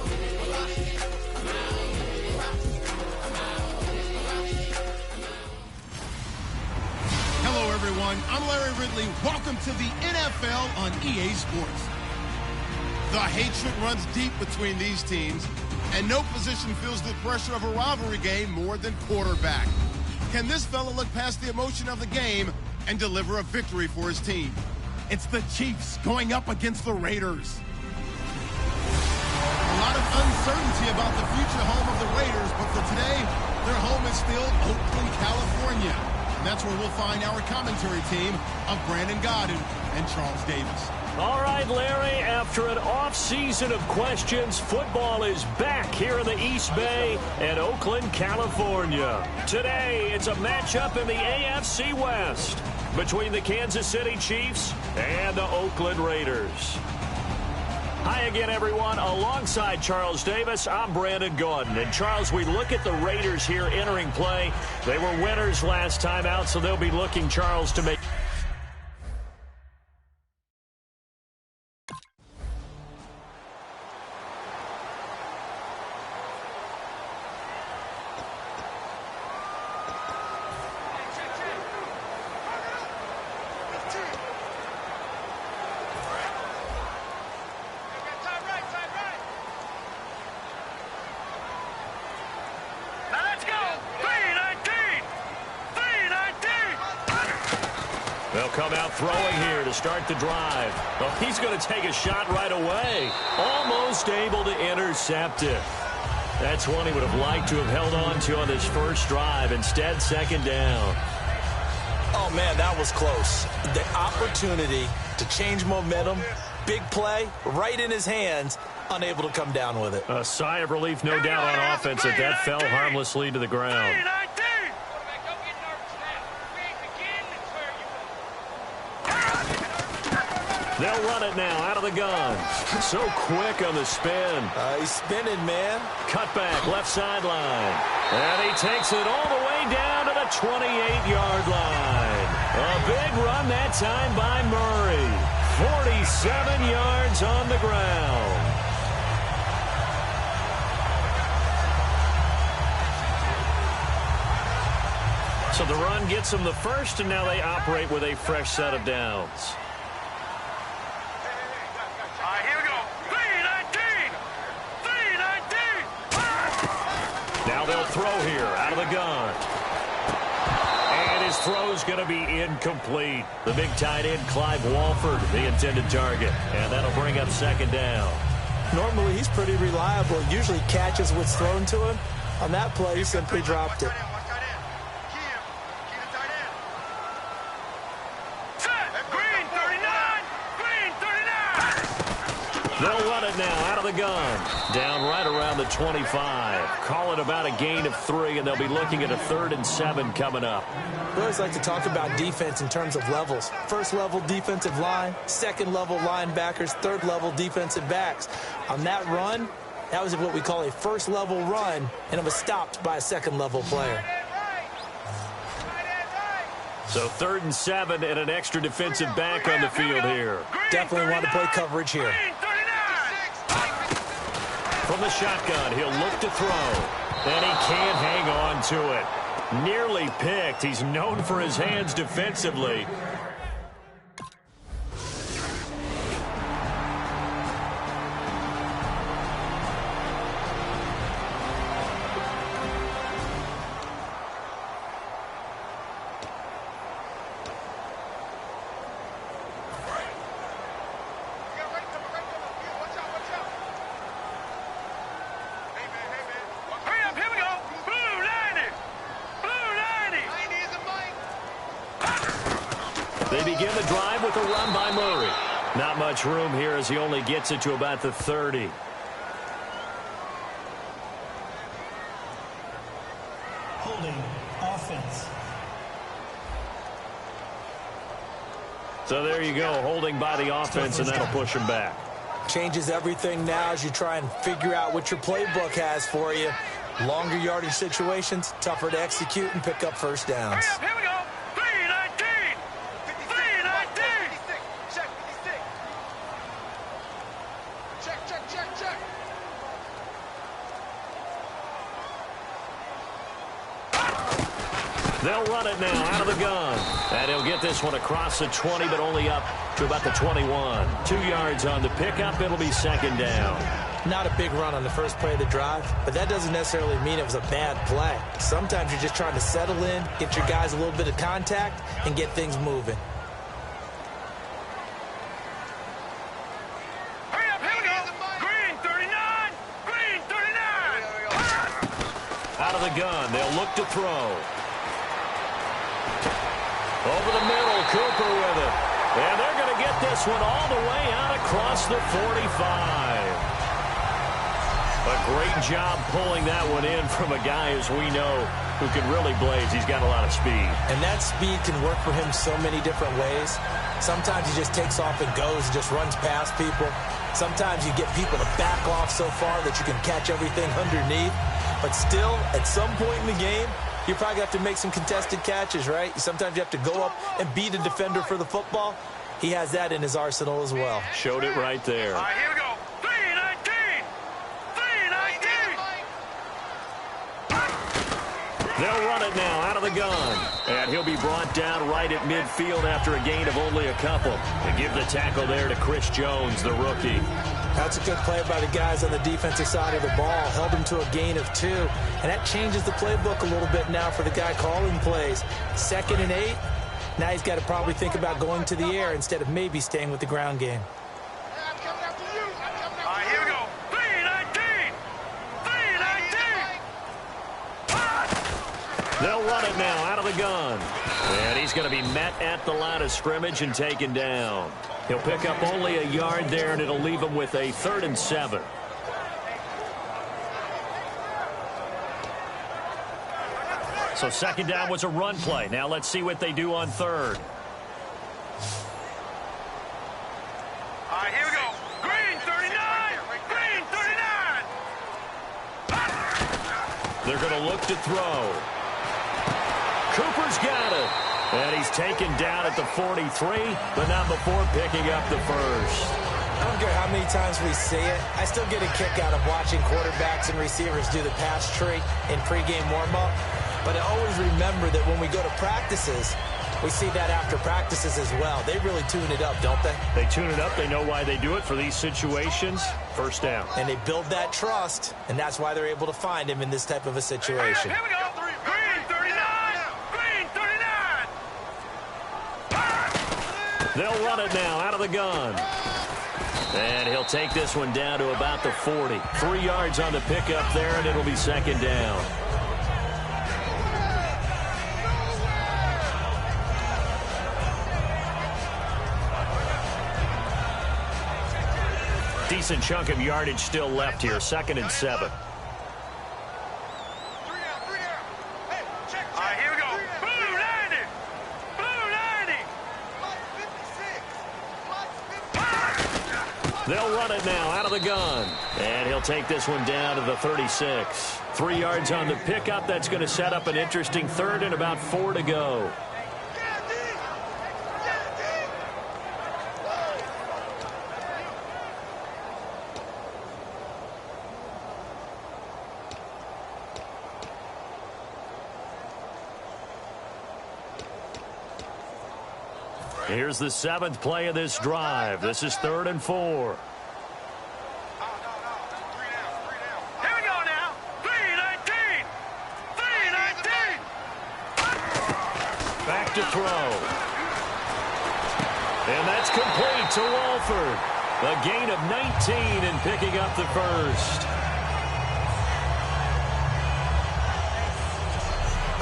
[SPEAKER 3] Hello, everyone. I'm Larry Ridley. Welcome to the NFL on EA Sports. The hatred runs deep between these teams, and no position feels the pressure of a rivalry game more than quarterback. Can this fella look past the emotion of the game and deliver a victory for his team? It's the Chiefs going up against the Raiders. A lot of uncertainty about the future home of the Raiders, but for today, their home is still Oakland, California. And that's where we'll find our commentary team of Brandon Godden and Charles Davis.
[SPEAKER 4] All right, Larry, after an off-season of questions, football is back here in the East Bay and Oakland, California. Today, it's a matchup in the AFC West between the Kansas City Chiefs and the Oakland Raiders. Hi again, everyone. Alongside Charles Davis, I'm Brandon Gaudin. And, Charles, we look at the Raiders here entering play. They were winners last time out, so they'll be looking, Charles, to make... They'll come out throwing here to start the drive. Well, he's going to take a shot right away. Almost able to intercept it. That's one he would have liked to have held on to on this first drive. Instead, second down.
[SPEAKER 5] Oh, man, that was close. The opportunity to change momentum, big play, right in his hands, unable to come down with it.
[SPEAKER 4] A sigh of relief, no doubt, on offense that that fell harmlessly to the ground. They'll run it now out of the gun. So quick on the spin.
[SPEAKER 5] He's spinning, man.
[SPEAKER 4] Cut back, left sideline. And he takes it all the way down to the 28-yard line. A big run that time by Murray. 47 yards on the ground. So the run gets them the first, and now they operate with a fresh set of downs. Now they'll throw here out of the gun. And his throw's going to be incomplete. The big tight end, Clive Walford, the intended target. And that'll bring up second down.
[SPEAKER 5] Normally, he's pretty reliable. Usually catches what's thrown to him. On that play, he simply dropped it.
[SPEAKER 4] They'll run it now out of the gun. Down right around the 25. Call it about a gain of 3, and they'll be looking at a 3rd and 7 coming up.
[SPEAKER 5] We always like to talk about defense in terms of levels. First level defensive line, second level linebackers, third level defensive backs. On that run, that was what we call a first level run, and it was stopped by a second level player.
[SPEAKER 4] So 3rd and 7 and an extra defensive back on the field here.
[SPEAKER 5] Definitely want to play coverage here.
[SPEAKER 4] From the shotgun, he'll look to throw. And he can't hang on to it. Nearly picked. He's known for his hands defensively. They begin the drive with a run by Murray. Not much room here as he only gets it to about the 30.
[SPEAKER 6] Holding offense.
[SPEAKER 4] So there you go, holding by the offense, and that'll push him back.
[SPEAKER 5] Changes everything now as you try and figure out what your playbook has for you. Longer yardage situations, tougher to execute and pick up first downs.
[SPEAKER 1] Here we go. 3-19. 3-19. Check, 56. Check.
[SPEAKER 4] They'll run it now out of the gun. And he'll get this one across the 20, but only up to about the 21. 2 yards on the pickup. It'll be second down.
[SPEAKER 5] Not a big run on the first play of the drive, but that doesn't necessarily mean it was a bad play. Sometimes you're just trying to settle in, get your guys a little bit of contact, and get things moving.
[SPEAKER 1] Hurry up, here we go. Green 39. Green 39.
[SPEAKER 4] Out of the gun, they'll look to throw. Over the middle, Cooper with it. And they're going to get this one all the way out across the 45. A great job pulling that one in from a guy, as we know, who can really blaze. He's got a lot of speed.
[SPEAKER 5] And that speed can work for him so many different ways. Sometimes he just takes off and goes and just runs past people. Sometimes you get people to back off so far that you can catch everything underneath. But still, at some point in the game, you probably have to make some contested catches, right? Sometimes you have to go up and beat a defender for the football. He has that in his arsenal as well.
[SPEAKER 4] Showed it right there.
[SPEAKER 1] All right, here we go. 3-19. 3-19.
[SPEAKER 4] They'll run it now out of the gun. And he'll be brought down right at midfield after a gain of only a couple. To give the tackle there to Chris Jones, the rookie.
[SPEAKER 5] That's a good play by the guys on the defensive side of the ball. Held him to a gain of 2. And that changes the playbook a little bit now for the guy calling plays. 2nd and 8. Now he's got to probably think about going to the air instead of maybe staying with the ground game.
[SPEAKER 1] I'm coming after you. All right, here we go. 3-19. 3-19.
[SPEAKER 4] They'll run it now out of the gun. And he's going to be met at the line of scrimmage and taken down. He'll pick up only a yard there, and it'll leave him with a 3rd and 7. So second down was a run play. Now let's see what they do on 3rd.
[SPEAKER 1] All right, here we go. Green 39. Green 39.
[SPEAKER 4] They're going to look to throw. Cooper's got it. And he's taken down at the 43, but not before picking up the first.
[SPEAKER 5] I don't care how many times we see it. I still get a kick out of watching quarterbacks and receivers do the pass tree in pregame warm-up. But I always remember that when we go to practices, we see that after practices as well. They really tune it up, don't they?
[SPEAKER 4] They tune it up. They know why they do it for these situations. First down.
[SPEAKER 5] And they build that trust, and that's why they're able to find him in this type of a situation.
[SPEAKER 1] Here we go. Green 39. Green 39.
[SPEAKER 4] They'll run it now out of the gun. And he'll take this one down to about the 40. 3 yards on the pickup there, and it'll be second down. Decent chunk of yardage still left here. 2nd and 7.
[SPEAKER 1] All right, here we go. Blue 90. Blue 90.
[SPEAKER 4] They'll run it now out of the gun. And he'll take this one down to the 36. 3 yards on the pickup. That's going to set up an interesting 3rd and about 4 to go. Here's the 7th play of this drive. This is 3rd and 4.
[SPEAKER 1] Here we go now. 3-19. 3-19.
[SPEAKER 4] Back to throw. And that's complete to Walford. A gain of 19 and picking up the first.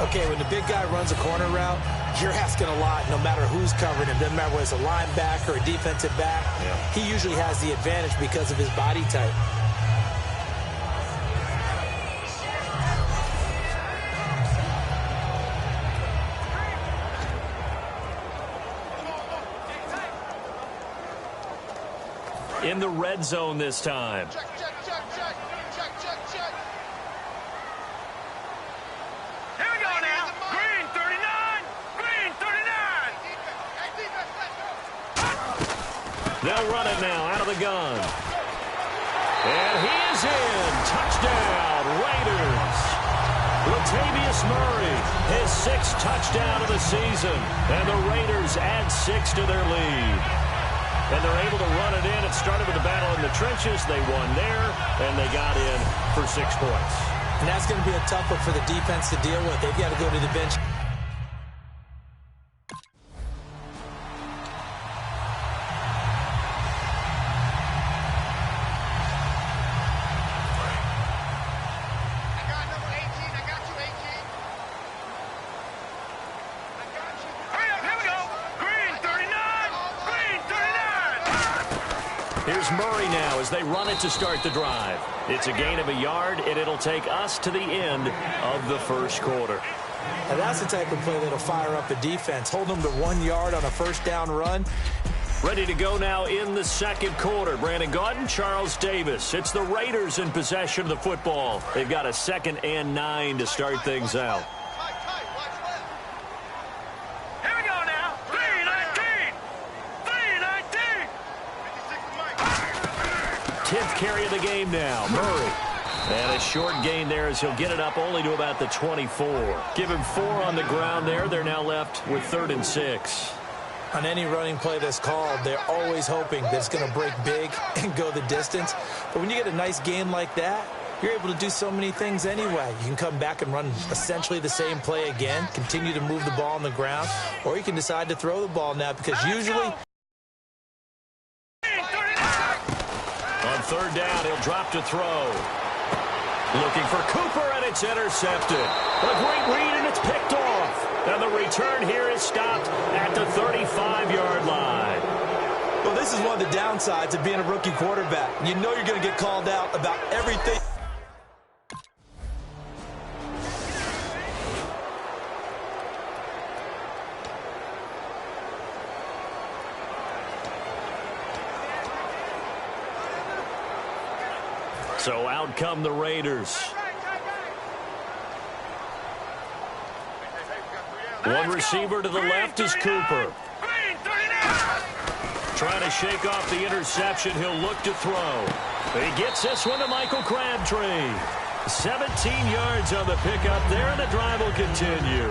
[SPEAKER 5] Okay, when the big guy runs a corner route, you're asking a lot no matter who's covering him. Doesn't matter whether it's a linebacker or a defensive back. Yeah. He usually has the advantage because of his body type.
[SPEAKER 4] In the red zone this time.
[SPEAKER 1] Check. Here we go now. Green 39. Green 39.
[SPEAKER 4] They'll run it now out of the gun. And he is in. Touchdown, Raiders. Latavius Murray, his 6th touchdown of the season. And the Raiders add 6 to their lead. And they're able to run it in. It started with a battle in the trenches. They won there, and they got in for 6 points.
[SPEAKER 5] And that's going to be a tough one for the defense to deal with. They've got to go to the bench.
[SPEAKER 4] Here's Murray now as they run it to start the drive. It's a gain of a yard, and it'll take us to the end of the first quarter.
[SPEAKER 5] And that's the type of play that'll fire up a defense. Hold them to 1 yard on a first down run.
[SPEAKER 4] Ready to go now in the second quarter. Brandon Gaudin, Charles Davis. It's the Raiders in possession of the football. They've got a 2nd and 9 to start things out. 10th carry of the game now, Murray. And a short gain there as he'll get it up only to about the 24. Give him 4 on the ground there. They're now left with 3rd and 6.
[SPEAKER 5] On any running play that's called, they're always hoping that it's going to break big and go the distance. But when you get a nice gain like that, you're able to do so many things anyway. You can come back and run essentially the same play again, continue to move the ball on the ground, or you can decide to throw the ball now because usually...
[SPEAKER 4] On 3rd down, he'll drop to throw. Looking for Cooper, and it's intercepted. A great read, and it's picked off. And the return here is stopped at the 35-yard line.
[SPEAKER 5] Well, this is one of the downsides of being a rookie quarterback. You know you're going to get called out about everything.
[SPEAKER 4] So out come the Raiders. One receiver to the left is Cooper. Trying to shake off the interception. He'll look to throw. He gets this one to Michael Crabtree. 17 yards on the pickup there, and the drive will continue.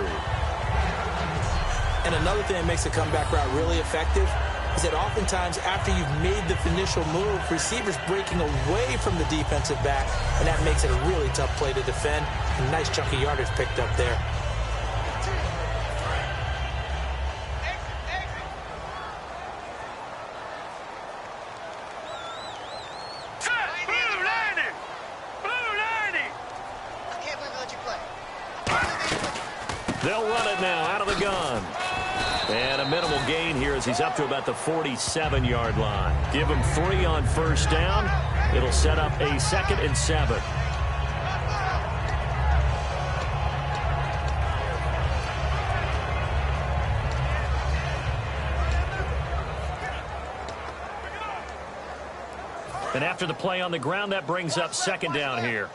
[SPEAKER 5] And another thing that makes the comeback route really effective is that oftentimes after you've made the initial move, receivers breaking away from the defensive back, and that makes it a really tough play to defend. A nice chunk of yardage picked up there.
[SPEAKER 4] They'll run it now out of the gun. And a minimal gain here as he's up to about the 47-yard line. Give him 3 on first down. It'll set up a 2nd and 7. And after the play on the ground, that brings up 2nd down here.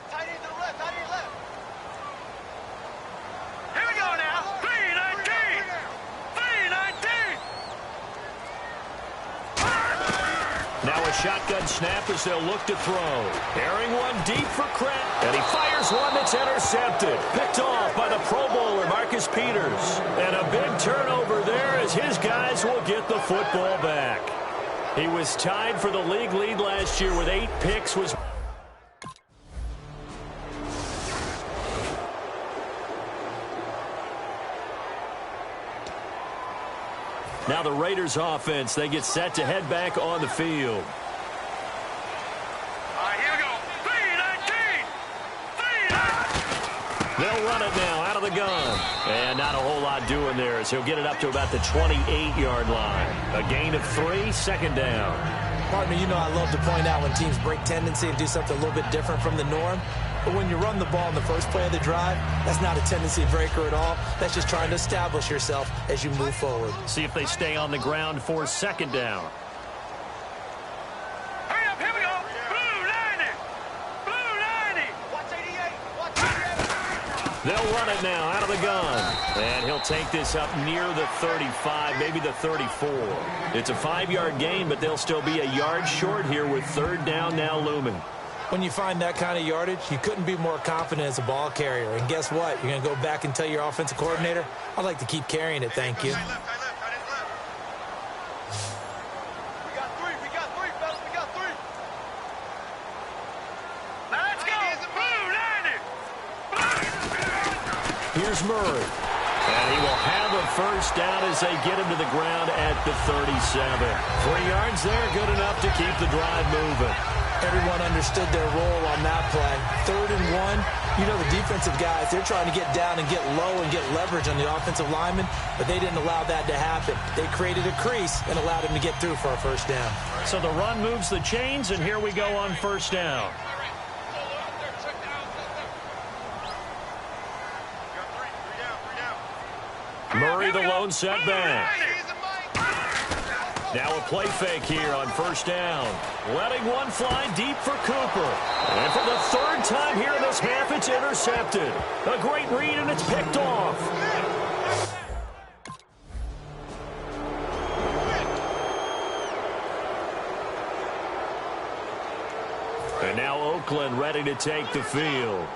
[SPEAKER 4] Now a shotgun snap as they'll look to throw. Airing one deep for Krent. And he fires one that's intercepted. Picked off by the Pro Bowler, Marcus Peters. And a big turnover there as his guys will get the football back. He was tied for the league lead last year with 8 picks. Now the Raiders offense, they get set to head back on the field.
[SPEAKER 1] All right, here we go. 3-19.
[SPEAKER 4] They'll run it now out of the gun. as he'll get it up to about the 28-yard line. A gain of 3, second down.
[SPEAKER 5] Partner, you know I love to point out when teams break tendency and do something a little bit different from the norm. But when you run the ball in the first play of the drive, that's not a tendency breaker at all. That's just trying to establish yourself as you move forward.
[SPEAKER 4] See if they stay on the ground for second down.
[SPEAKER 1] Hurry up, here we go. Blue 90. Blue 90. Watch 88. Watch 88.
[SPEAKER 4] They'll run it now out of the gun. And he'll take this up near the 35, maybe the 34. It's a 5-yard gain, but they'll still be a yard short here with third down now looming.
[SPEAKER 5] When you find that kind of yardage, you couldn't be more confident as a ball carrier. And guess what? You're going to go back and tell your offensive coordinator, I'd like to keep carrying it, thank you.
[SPEAKER 1] We got three, fellas. We got three. Now let's go. Blue 90.
[SPEAKER 4] Here's Murray. And he will have a first down as they get him to the ground at the 37. 3 yards there, good enough to keep the drive moving.
[SPEAKER 5] Everyone understood their role on that play. 3rd and 1. You know the defensive guys, they're trying to get down and get low and get leverage on the offensive lineman, but they didn't allow that to happen. They created a crease and allowed him to get through for a first down.
[SPEAKER 4] So the run moves the chains, and here we go on first down. Murray the lone setback. Now a play fake here on first down. Letting one fly deep for Cooper. And for the 3rd time here in this half, it's intercepted. A great read, and it's picked off. And now Oakland ready to take the field.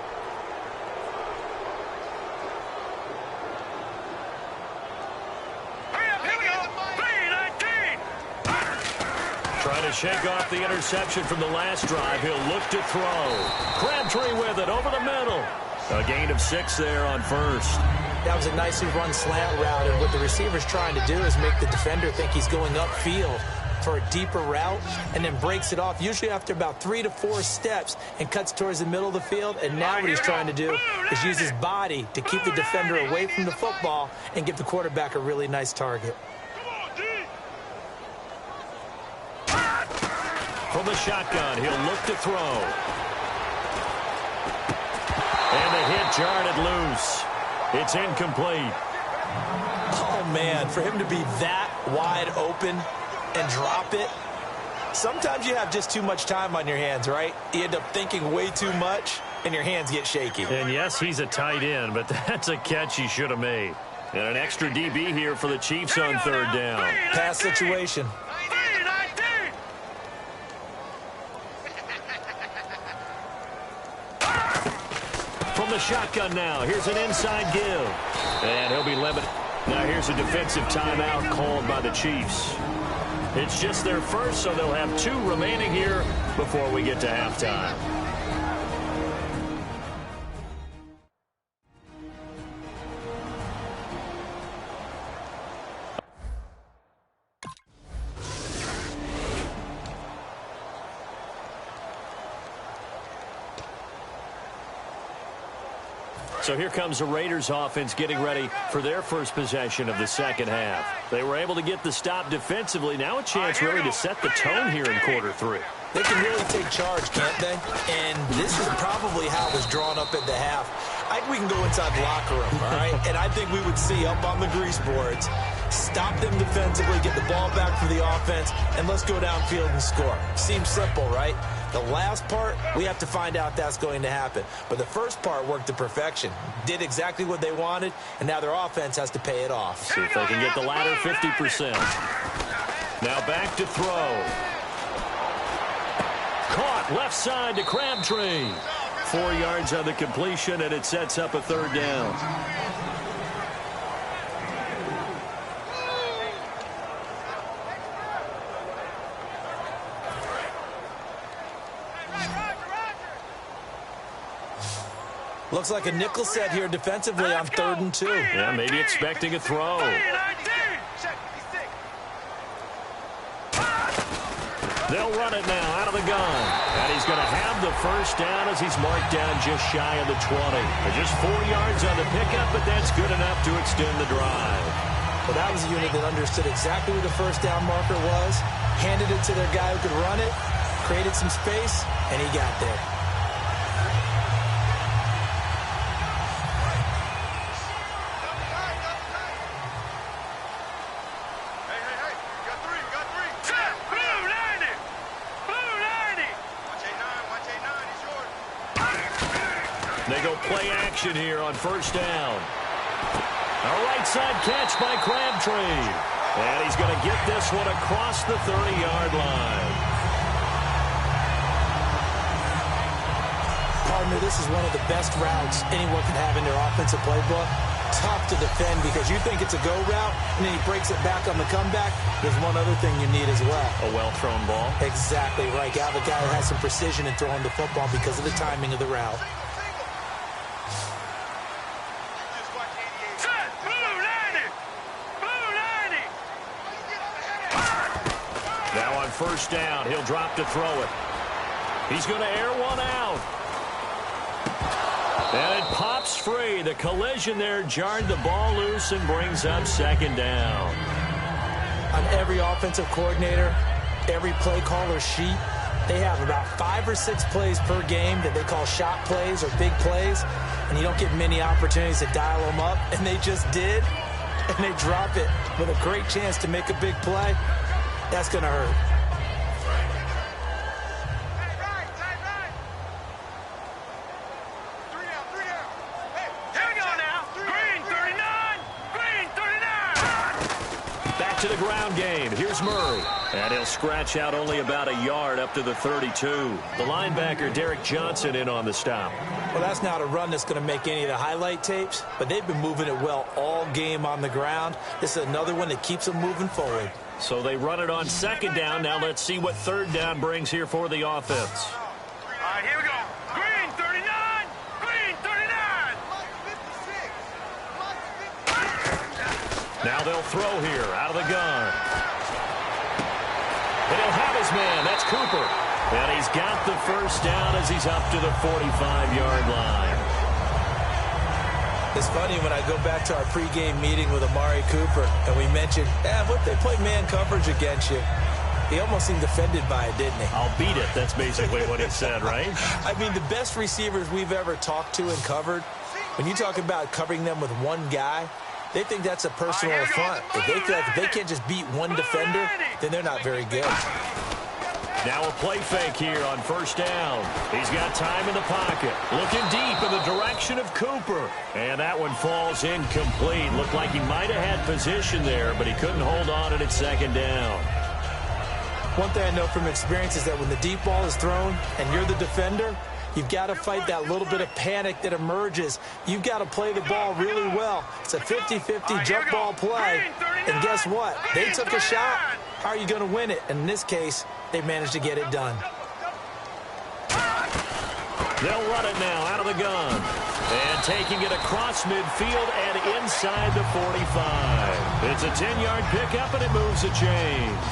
[SPEAKER 4] Trying to shake off the interception from the last drive. He'll look to throw. Crabtree with it over the middle. A gain of 6 there on first.
[SPEAKER 5] That was a nicely run slant route, and what the receiver's trying to do is make the defender think he's going upfield for a deeper route, and then breaks it off, usually after about 3 to 4 steps, and cuts towards the middle of the field. And now what he's trying to do is use his body to keep the defender away from the football and give the quarterback a really nice target.
[SPEAKER 4] From the shotgun, he'll look to throw. And the hit jarred it loose. It's incomplete.
[SPEAKER 5] Oh, man, for him to be that wide open and drop it. Sometimes you have just too much time on your hands, right? You end up thinking way too much, and your hands get shaky.
[SPEAKER 4] And yes, he's a tight end, but that's a catch he should have made. And an extra DB here for the Chiefs on 3rd down.
[SPEAKER 5] Pass situation.
[SPEAKER 4] From the shotgun now, here's an inside give. And he'll be limited. Now here's a defensive timeout called by the Chiefs. It's just their first, so they'll have 2 remaining here before we get to halftime. So here comes the Raiders offense getting ready for their first possession of the second half. They were able to get the stop defensively. Now a chance really to set the tone here in quarter 3.
[SPEAKER 5] They can really take charge, can't they? And this is probably how it was drawn up at the half. I think we can go inside the locker room, all right? And I think we would see up on the grease boards, stop them defensively, get the ball back for the offense, and let's go downfield and score. Seems simple, right? The last part, we have to find out that's going to happen. But the first part worked to perfection. Did exactly what they wanted, and now their offense has to pay it off.
[SPEAKER 4] See if they can get the latter 50%. Now back to throw. Caught left side to Crabtree. 4 yards on the completion, and it sets up a 3rd down.
[SPEAKER 5] Looks like a nickel set here defensively on 3rd and 2.
[SPEAKER 4] Yeah, maybe expecting a throw. They'll run it now out of the gun. And he's going to have the first down as he's marked down just shy of the 20. Just 4 yards on the pickup, but that's good enough to extend the drive.
[SPEAKER 5] Well, that was a unit that understood exactly where the first down marker was, handed it to their guy who could run it, created some space, and he got there.
[SPEAKER 4] They go play action here on first down. A right side catch by Crabtree. And he's going to get this one across the 30-yard line.
[SPEAKER 5] Partner, this is one of the best routes anyone can have in their offensive playbook. Tough to defend because you think it's a go route, and then he breaks it back on the comeback. There's one other thing you need as well.
[SPEAKER 4] A well-thrown ball.
[SPEAKER 5] Exactly right. You have a guy who has some precision in throwing the football because of the timing of the route.
[SPEAKER 4] Now on first down, he'll drop to throw it. He's going to air one out. And it pops free. The collision there jarred the ball loose and brings up second down.
[SPEAKER 5] On every offensive coordinator, every play caller sheet, they have about 5 or 6 plays per game that they call shot plays or big plays, and you don't get many opportunities to dial them up, and they just did, and they drop it with a great chance to make a big play. That's going to hurt.
[SPEAKER 4] To the ground game. Here's Murray. And he'll scratch out only about a yard up to the 32. The linebacker, Derek Johnson, in on the stop.
[SPEAKER 5] Well, that's not a run that's going to make any of the highlight tapes, but they've been moving it well all game on the ground. This is another one that keeps them moving forward.
[SPEAKER 4] So they run it on second down. Now let's see what third down brings here for the offense.
[SPEAKER 1] All right, here we go. Green 39. Green 39.
[SPEAKER 4] Now they'll throw here out of the gun. And he'll have his man. That's Cooper. And he's got the first down as he's up to the 45-yard line.
[SPEAKER 5] It's funny when I go back to our pregame meeting with Amari Cooper, and we mentioned, what if they play man coverage against you? He almost seemed offended by it, didn't he?
[SPEAKER 4] I'll beat it. That's basically what he said, right?
[SPEAKER 5] I mean, the best receivers we've ever talked to and covered, when you talk about covering them with one guy, they think that's a personal affront. If they feel like if they can't just beat one defender, then they're not very good.
[SPEAKER 4] Now a play fake here on first down. He's got time in the pocket. Looking deep in the direction of Cooper. And that one falls incomplete. Looked like he might have had position there, but he couldn't hold on at its second down.
[SPEAKER 5] One thing I know from experience is that when the deep ball is thrown and you're the defender, you've got to fight that little bit of panic that emerges. You've got to play the ball really well. It's a 50-50 jump ball play. And guess what? They took a shot. How are you going to win it? And in this case, they managed to get it done.
[SPEAKER 4] They'll run it now out of the gun. And taking it across midfield and inside the 45. It's a 10-yard pickup, and it moves the chains.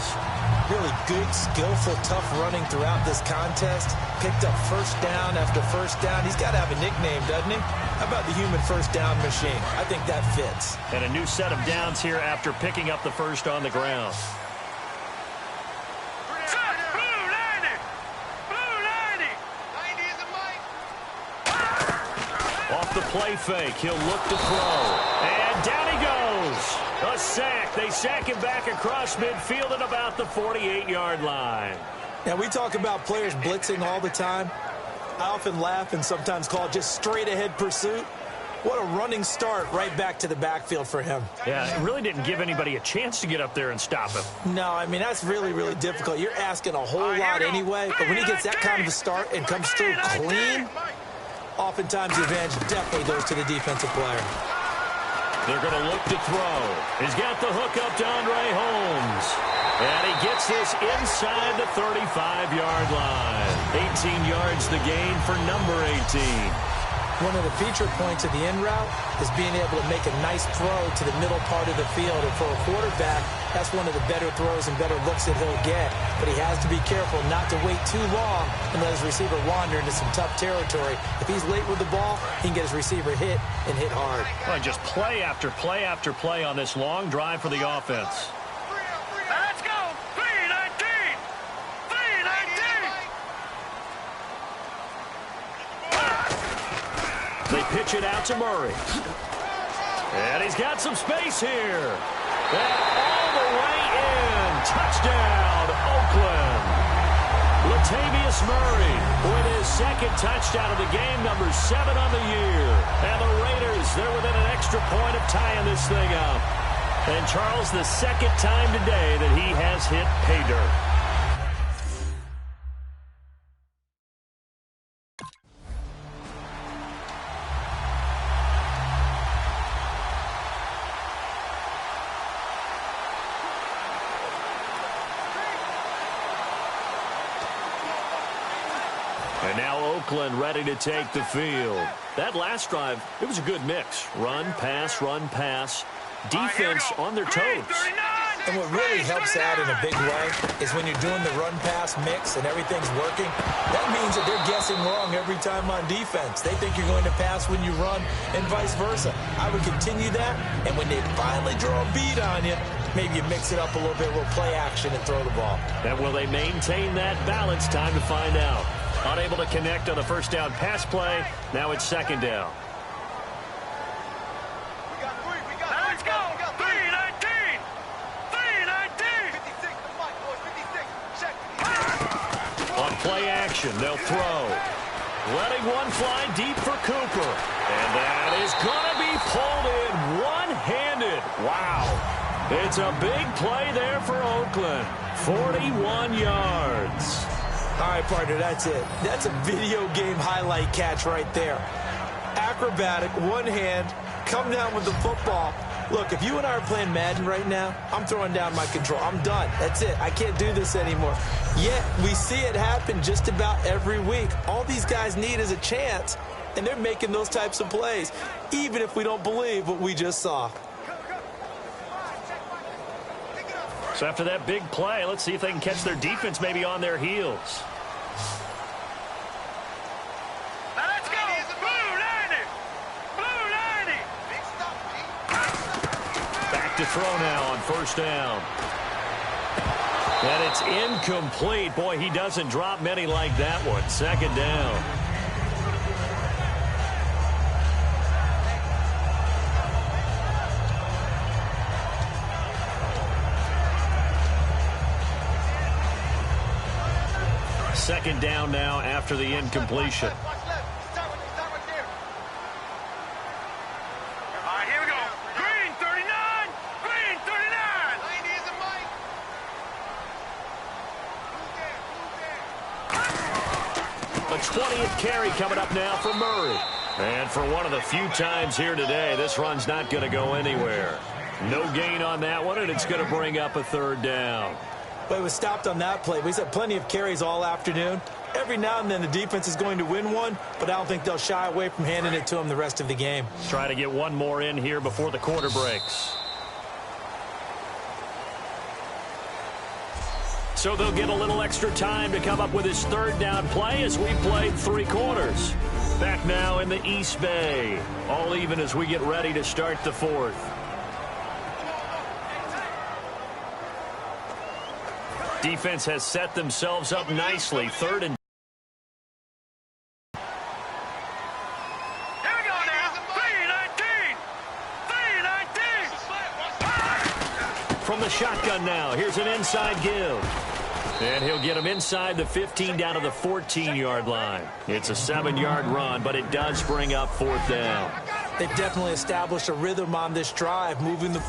[SPEAKER 5] Really good, skillful, tough running throughout this contest. Picked up first down after first down. He's got to have a nickname, doesn't he? How about the human first down machine? I think that fits.
[SPEAKER 4] And a new set of downs here after picking up the first on the ground. Off the play fake, he'll look to throw. And down he goes. A sack. They sack him back across midfield at about the 48-yard line.
[SPEAKER 5] Now, we talk about players blitzing all the time. I often laugh and sometimes call it just straight-ahead pursuit. What a running start right back to the backfield for him.
[SPEAKER 4] Yeah, it really didn't give anybody a chance to get up there and stop him.
[SPEAKER 5] No, I mean, that's really, really difficult. You're asking a whole lot anyway, but when he gets that kind of a start and comes through clean, oftentimes the advantage definitely goes to the defensive player.
[SPEAKER 4] They're going to look to throw. He's got the hook up to Andre Holmes. And he gets this inside the 35-yard line. 18 yards the gain for number 18.
[SPEAKER 5] One of the feature points of the in route is being able to make a nice throw to the middle part of the field. And for a quarterback, that's one of the better throws and better looks that he'll get. But he has to be careful not to wait too long and let his receiver wander into some tough territory. If he's late with the ball, he can get his receiver hit and hit hard.
[SPEAKER 4] Well, just play after play after play on this long drive for the offense.
[SPEAKER 1] Let's go. 319. 319.
[SPEAKER 4] They pitch it out to Murray. And he's got some space here. And all the way in. Touchdown, Oakland. Latavius Murray with his second touchdown of the game, number 7 on the year. And the Raiders, they're within an extra point of tying this thing up. And Charles, the second time today that he has hit pay dirt. And now Oakland ready to take the field. That last drive, it was a good mix. Run, pass, run, pass. Defense on their toes.
[SPEAKER 5] And what really helps out in a big way is when you're doing the run-pass mix and everything's working, that means that they're guessing wrong every time on defense. They think you're going to pass when you run and vice versa. I would continue that, and when they finally draw a beat on you, maybe you mix it up a little bit with play action and throw the ball.
[SPEAKER 4] And will they maintain that balance? Time to find out. Unable to connect on the first down pass play. Now it's second down.
[SPEAKER 1] Let's go. 319. 319.
[SPEAKER 4] On play action, they'll throw. Letting one fly deep for Cooper. And that is going to be pulled in one-handed. Wow. It's a big play there for Oakland. 41 yards.
[SPEAKER 5] All right, partner, that's it. That's a video game highlight catch right there. Acrobatic, one hand, come down with the football. Look, if you and I are playing Madden right now, I'm throwing down my control. I'm done. That's it. I can't do this anymore. Yet, we see it happen just about every week. All these guys need is a chance, and they're making those types of plays, even if we don't believe what we just saw.
[SPEAKER 4] So after that big play, let's see if they can catch their defense maybe on their heels.
[SPEAKER 1] Let's go. Blue 90. Blue 90.
[SPEAKER 4] Back to throw now on first down. And it's incomplete. Boy, he doesn't drop many like that one. Second down. Second down now after the incompletion.
[SPEAKER 1] All right, here we go. Green 39. Green 39. 90 is a mic.
[SPEAKER 4] A 20th carry coming up now for Murray. And for one of the few times here today, this run's not going to go anywhere. No gain on that one, and it's going to bring up a third down.
[SPEAKER 5] But it was stopped on that play. We've had plenty of carries all afternoon. Every now and then the defense is going to win one, but I don't think they'll shy away from handing it to them the rest of the game.
[SPEAKER 4] Try to get one more in here before the quarter breaks. So they'll get a little extra time to come up with his third down play as we played 3 quarters. Back now in the East Bay. All even as we get ready to start the fourth. Defense has set themselves up nicely. Third and
[SPEAKER 1] Here we go now. 319. 319.
[SPEAKER 4] from the shotgun now. Here's an inside give. And he'll get him inside the 15 down to the 14-yard line. It's a 7-yard run, but it does bring up fourth down.
[SPEAKER 5] They've definitely established a rhythm on this drive, moving the...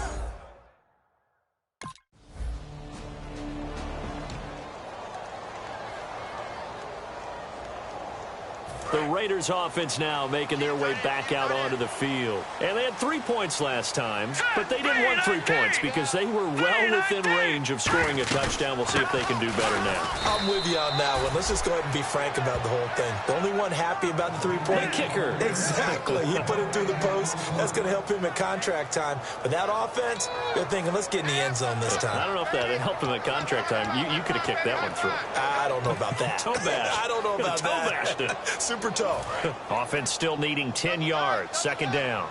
[SPEAKER 4] The Raiders offense now making their way back out onto the field. And they had 3 points last time, but they didn't want 3 points because they were well within range of scoring a touchdown. We'll see if they can do better now.
[SPEAKER 5] I'm with you on that one. Let's just go ahead and be frank about the whole thing. The only one happy about the 3-point
[SPEAKER 4] kicker.
[SPEAKER 5] Exactly. He put it through the post. That's going to help him at contract time. But that offense, they're thinking, let's get in the end zone this time.
[SPEAKER 4] I don't know if that helped him at contract time. You could have kicked that one through.
[SPEAKER 5] I don't know about that.
[SPEAKER 4] Toe bash.
[SPEAKER 5] I don't know about
[SPEAKER 4] toe
[SPEAKER 5] that.
[SPEAKER 4] Bashed it.
[SPEAKER 5] Super toe.
[SPEAKER 4] Offense still needing 10 yards. Second down.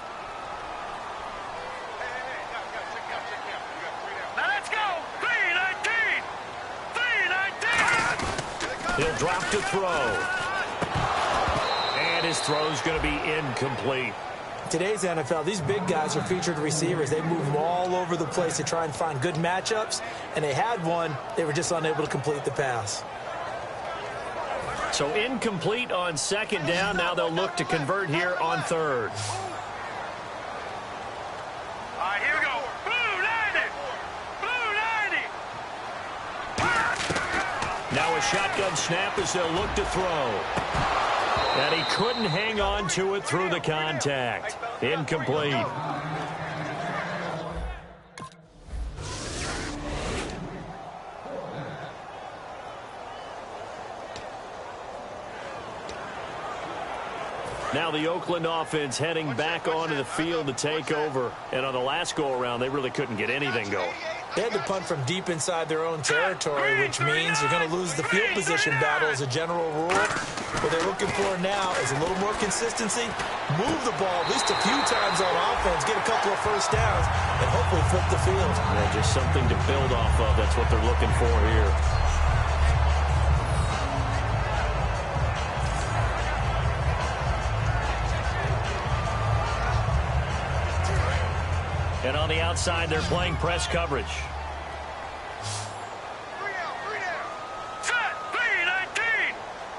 [SPEAKER 1] Now let's go. 3-19. 3-19.
[SPEAKER 4] He'll drop to throw. And his throw's going to be incomplete.
[SPEAKER 5] Today's NFL, these big guys are featured receivers. They move all over the place to try and find good matchups, and they had one. They were just unable to complete the pass.
[SPEAKER 4] So incomplete on second down. Now they'll look to convert here on third.
[SPEAKER 1] All right, here we go. Blue 90. Blue 90.
[SPEAKER 4] Now a shotgun snap as they'll look to throw. And he couldn't hang on to it through the contact. Incomplete. Now the Oakland offense heading back onto the field to take over. And on the last go-around, they really couldn't get anything going.
[SPEAKER 5] They had to punt from deep inside their own territory, which means they're going to lose the field position battle as a general rule. What they're looking for now is a little more consistency, move the ball at least a few times on offense, get a couple of first downs, and hopefully flip the field.
[SPEAKER 4] Yeah, just something to build off of. That's what they're looking for here. And on the outside, they're playing press coverage.
[SPEAKER 1] Set. 3-19.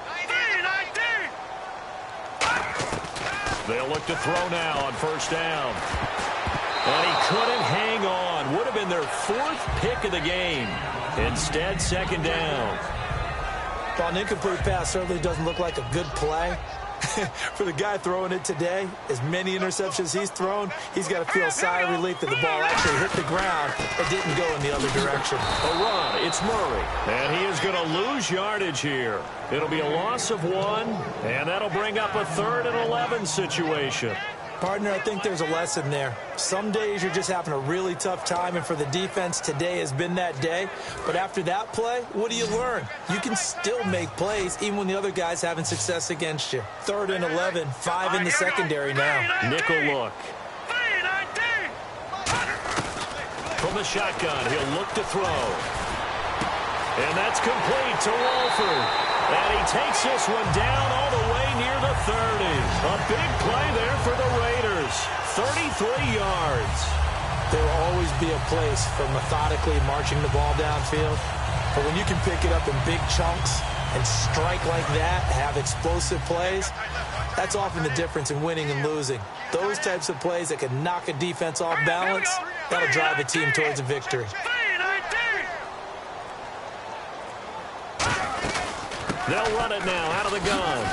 [SPEAKER 1] 3-19.
[SPEAKER 4] They'll look to throw now on first down. And he couldn't hang on. Would have been their 4th pick of the game. Instead, second down.
[SPEAKER 5] Well, an incomplete pass certainly doesn't look like a good play. For the guy throwing it today, as many interceptions he's thrown, he's got to feel a sigh of relief that the ball actually hit the ground and didn't go in the other direction.
[SPEAKER 4] A run. It's Murray. And he is going to lose yardage here. It'll be a loss of 1, and that'll bring up a 3rd and 11 situation.
[SPEAKER 5] Partner, I think there's a lesson there. Some days you're just having a really tough time, and for the defense, today has been that day. But after that play, what do you learn? You can still make plays even when the other guy's having success against you. 3rd and 11, 5 in the secondary now.
[SPEAKER 4] Nickel look.
[SPEAKER 1] 3-19.
[SPEAKER 4] From the shotgun, he'll look to throw. And that's complete to Wolford. And he takes this one down all the way near the 30. A big play there for the Raiders. 33 yards.
[SPEAKER 5] There will always be a place for methodically marching the ball downfield. But when you can pick it up in big chunks and strike like that, have explosive plays, that's often the difference in winning and losing. Those types of plays that can knock a defense off balance, that'll drive a team towards a victory.
[SPEAKER 4] They'll run it now out of the gun.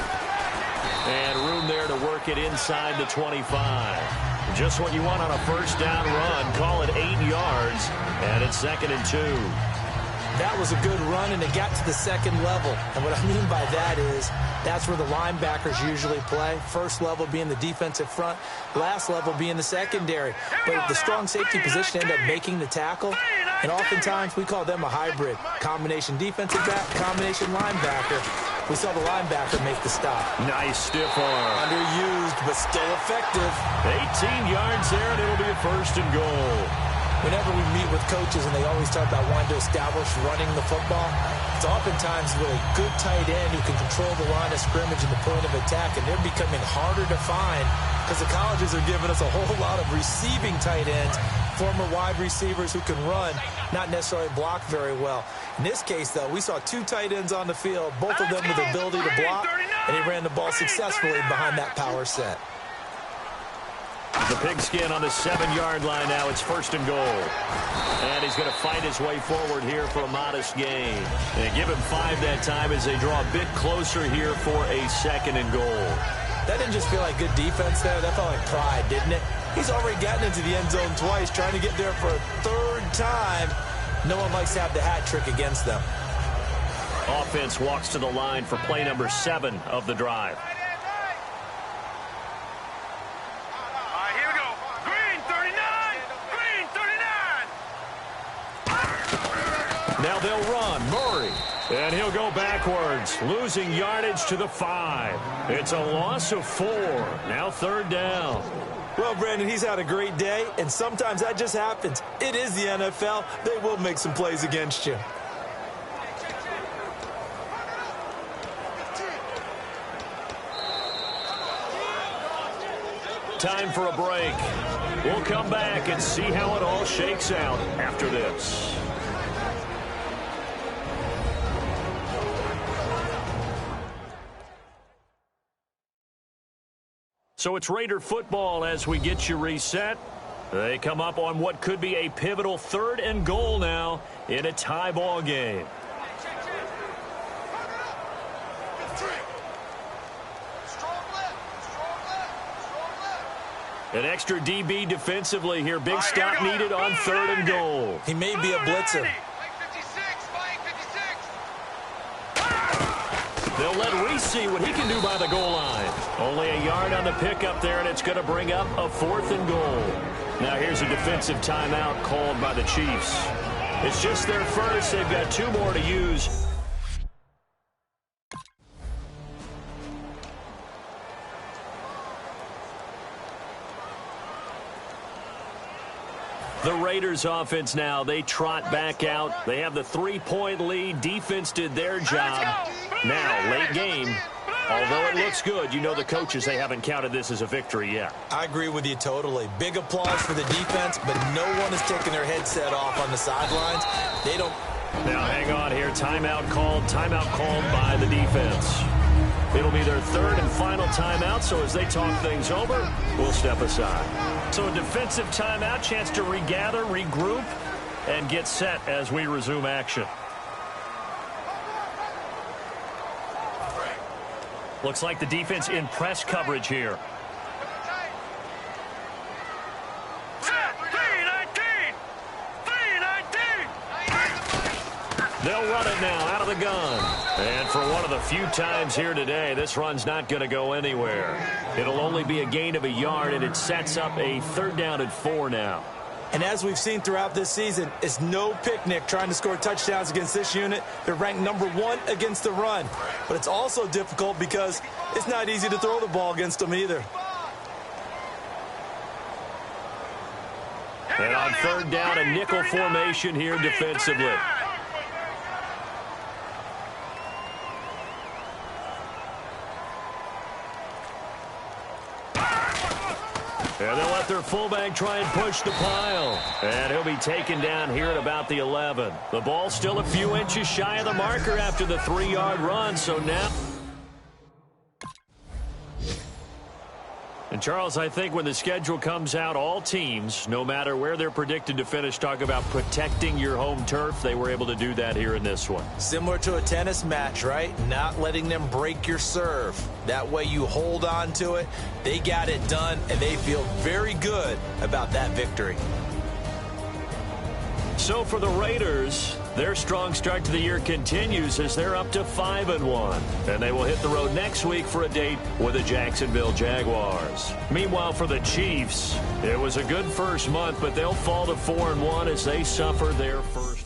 [SPEAKER 4] And room there to work it inside the 25. Just what you want on a first down run. Call it 8 yards. And it's 2nd and 2.
[SPEAKER 5] That was a good run, and it got to the second level. And what I mean by that is that's where the linebackers usually play. First level being the defensive front, last level being the secondary. But the strong safety position ended up making the tackle. And oftentimes we call them a hybrid. Combination defensive back, combination linebacker. We saw the linebacker make the stop.
[SPEAKER 4] Nice stiff arm.
[SPEAKER 5] Underused, but still effective.
[SPEAKER 4] 18 yards there, and it'll be a 1st and goal.
[SPEAKER 5] Whenever we meet with coaches and they always talk about wanting to establish running the football, it's oftentimes with a good tight end who can control the line of scrimmage and the point of attack, and they're becoming harder to find because the colleges are giving us a whole lot of receiving tight ends, former wide receivers who can run, not necessarily block very well. In this case, though, we saw 2 tight ends on the field, both of them with the ability to block, and he ran the ball successfully behind that power set.
[SPEAKER 4] The pigskin on the 7-yard line now. It's 1st and goal. And he's going to fight his way forward here for a modest gain. And give him 5 that time as they draw a bit closer here for a 2nd and goal.
[SPEAKER 5] That didn't just feel like good defense there. That felt like pride, didn't it? He's already gotten into the end zone twice, trying to get there for a 3rd time. No one likes to have the hat trick against them.
[SPEAKER 4] Offense walks to the line for play number 7 of the drive.
[SPEAKER 1] Here we go. Green 39. Green 39.
[SPEAKER 4] Now they'll run. Murray. And he'll go backwards, losing yardage to the 5. It's a loss of 4. Now 3rd down.
[SPEAKER 5] Well, Brandon, he's had a great day, and sometimes that just happens. It is the NFL. They will make some plays against you.
[SPEAKER 4] Time for a break. We'll come back and see how it all shakes out after this. So it's Raider football as we get you reset. They come up on what could be a pivotal 3rd and goal now in a tie ball game. An extra DB defensively here. Big stop needed on 3rd and goal.
[SPEAKER 5] He may be a blitzer.
[SPEAKER 4] They'll let Reese see what he can do by the goal line. Only a yard on the pickup there, and it's going to bring up a 4th and goal. Now here's a defensive timeout called by the Chiefs. It's just their first. They've got 2 more to use. The Raiders offense now, they trot back out. They have the 3-point lead. Defense did their job. Now, late game, although it looks good, you know the coaches, they haven't counted this as a victory yet.
[SPEAKER 5] I agree with you totally. Big applause for the defense, but no one is taking their headset off on the sidelines. They don't.
[SPEAKER 4] Now, hang on here. Timeout called by the defense. It'll be their 3rd and final timeout, so as they talk things over, we'll step aside. So a defensive timeout, chance to regather, regroup, and get set as we resume action. Looks like the defense in press coverage here. They'll run it now out of the gun. And for one of the few times here today, this run's not going to go anywhere. It'll only be a gain of a yard, and it sets up a 3rd down and 4 now.
[SPEAKER 5] And as we've seen throughout this season, it's no picnic trying to score touchdowns against this unit. They're ranked number 1 against the run. But it's also difficult because it's not easy to throw the ball against them either.
[SPEAKER 4] And on 3rd down, a nickel formation here defensively. And they'll let their fullback try and push the pile. And he'll be taken down here at about the 11. The ball's still a few inches shy of the marker after the 3-yard run, so now... And, Charles, I think when the schedule comes out, all teams, no matter where they're predicted to finish, talk about protecting your home turf. They were able to do that here in this one.
[SPEAKER 5] Similar to a tennis match, right? Not letting them break your serve. That way you hold on to it. They got it done, and they feel very good about that victory.
[SPEAKER 4] So for the Raiders, their strong start to the year continues as they're up to 5-1. And they will hit the road next week for a date with the Jacksonville Jaguars. Meanwhile, for the Chiefs, it was a good first month, but they'll fall to 4-1 as they suffer their first...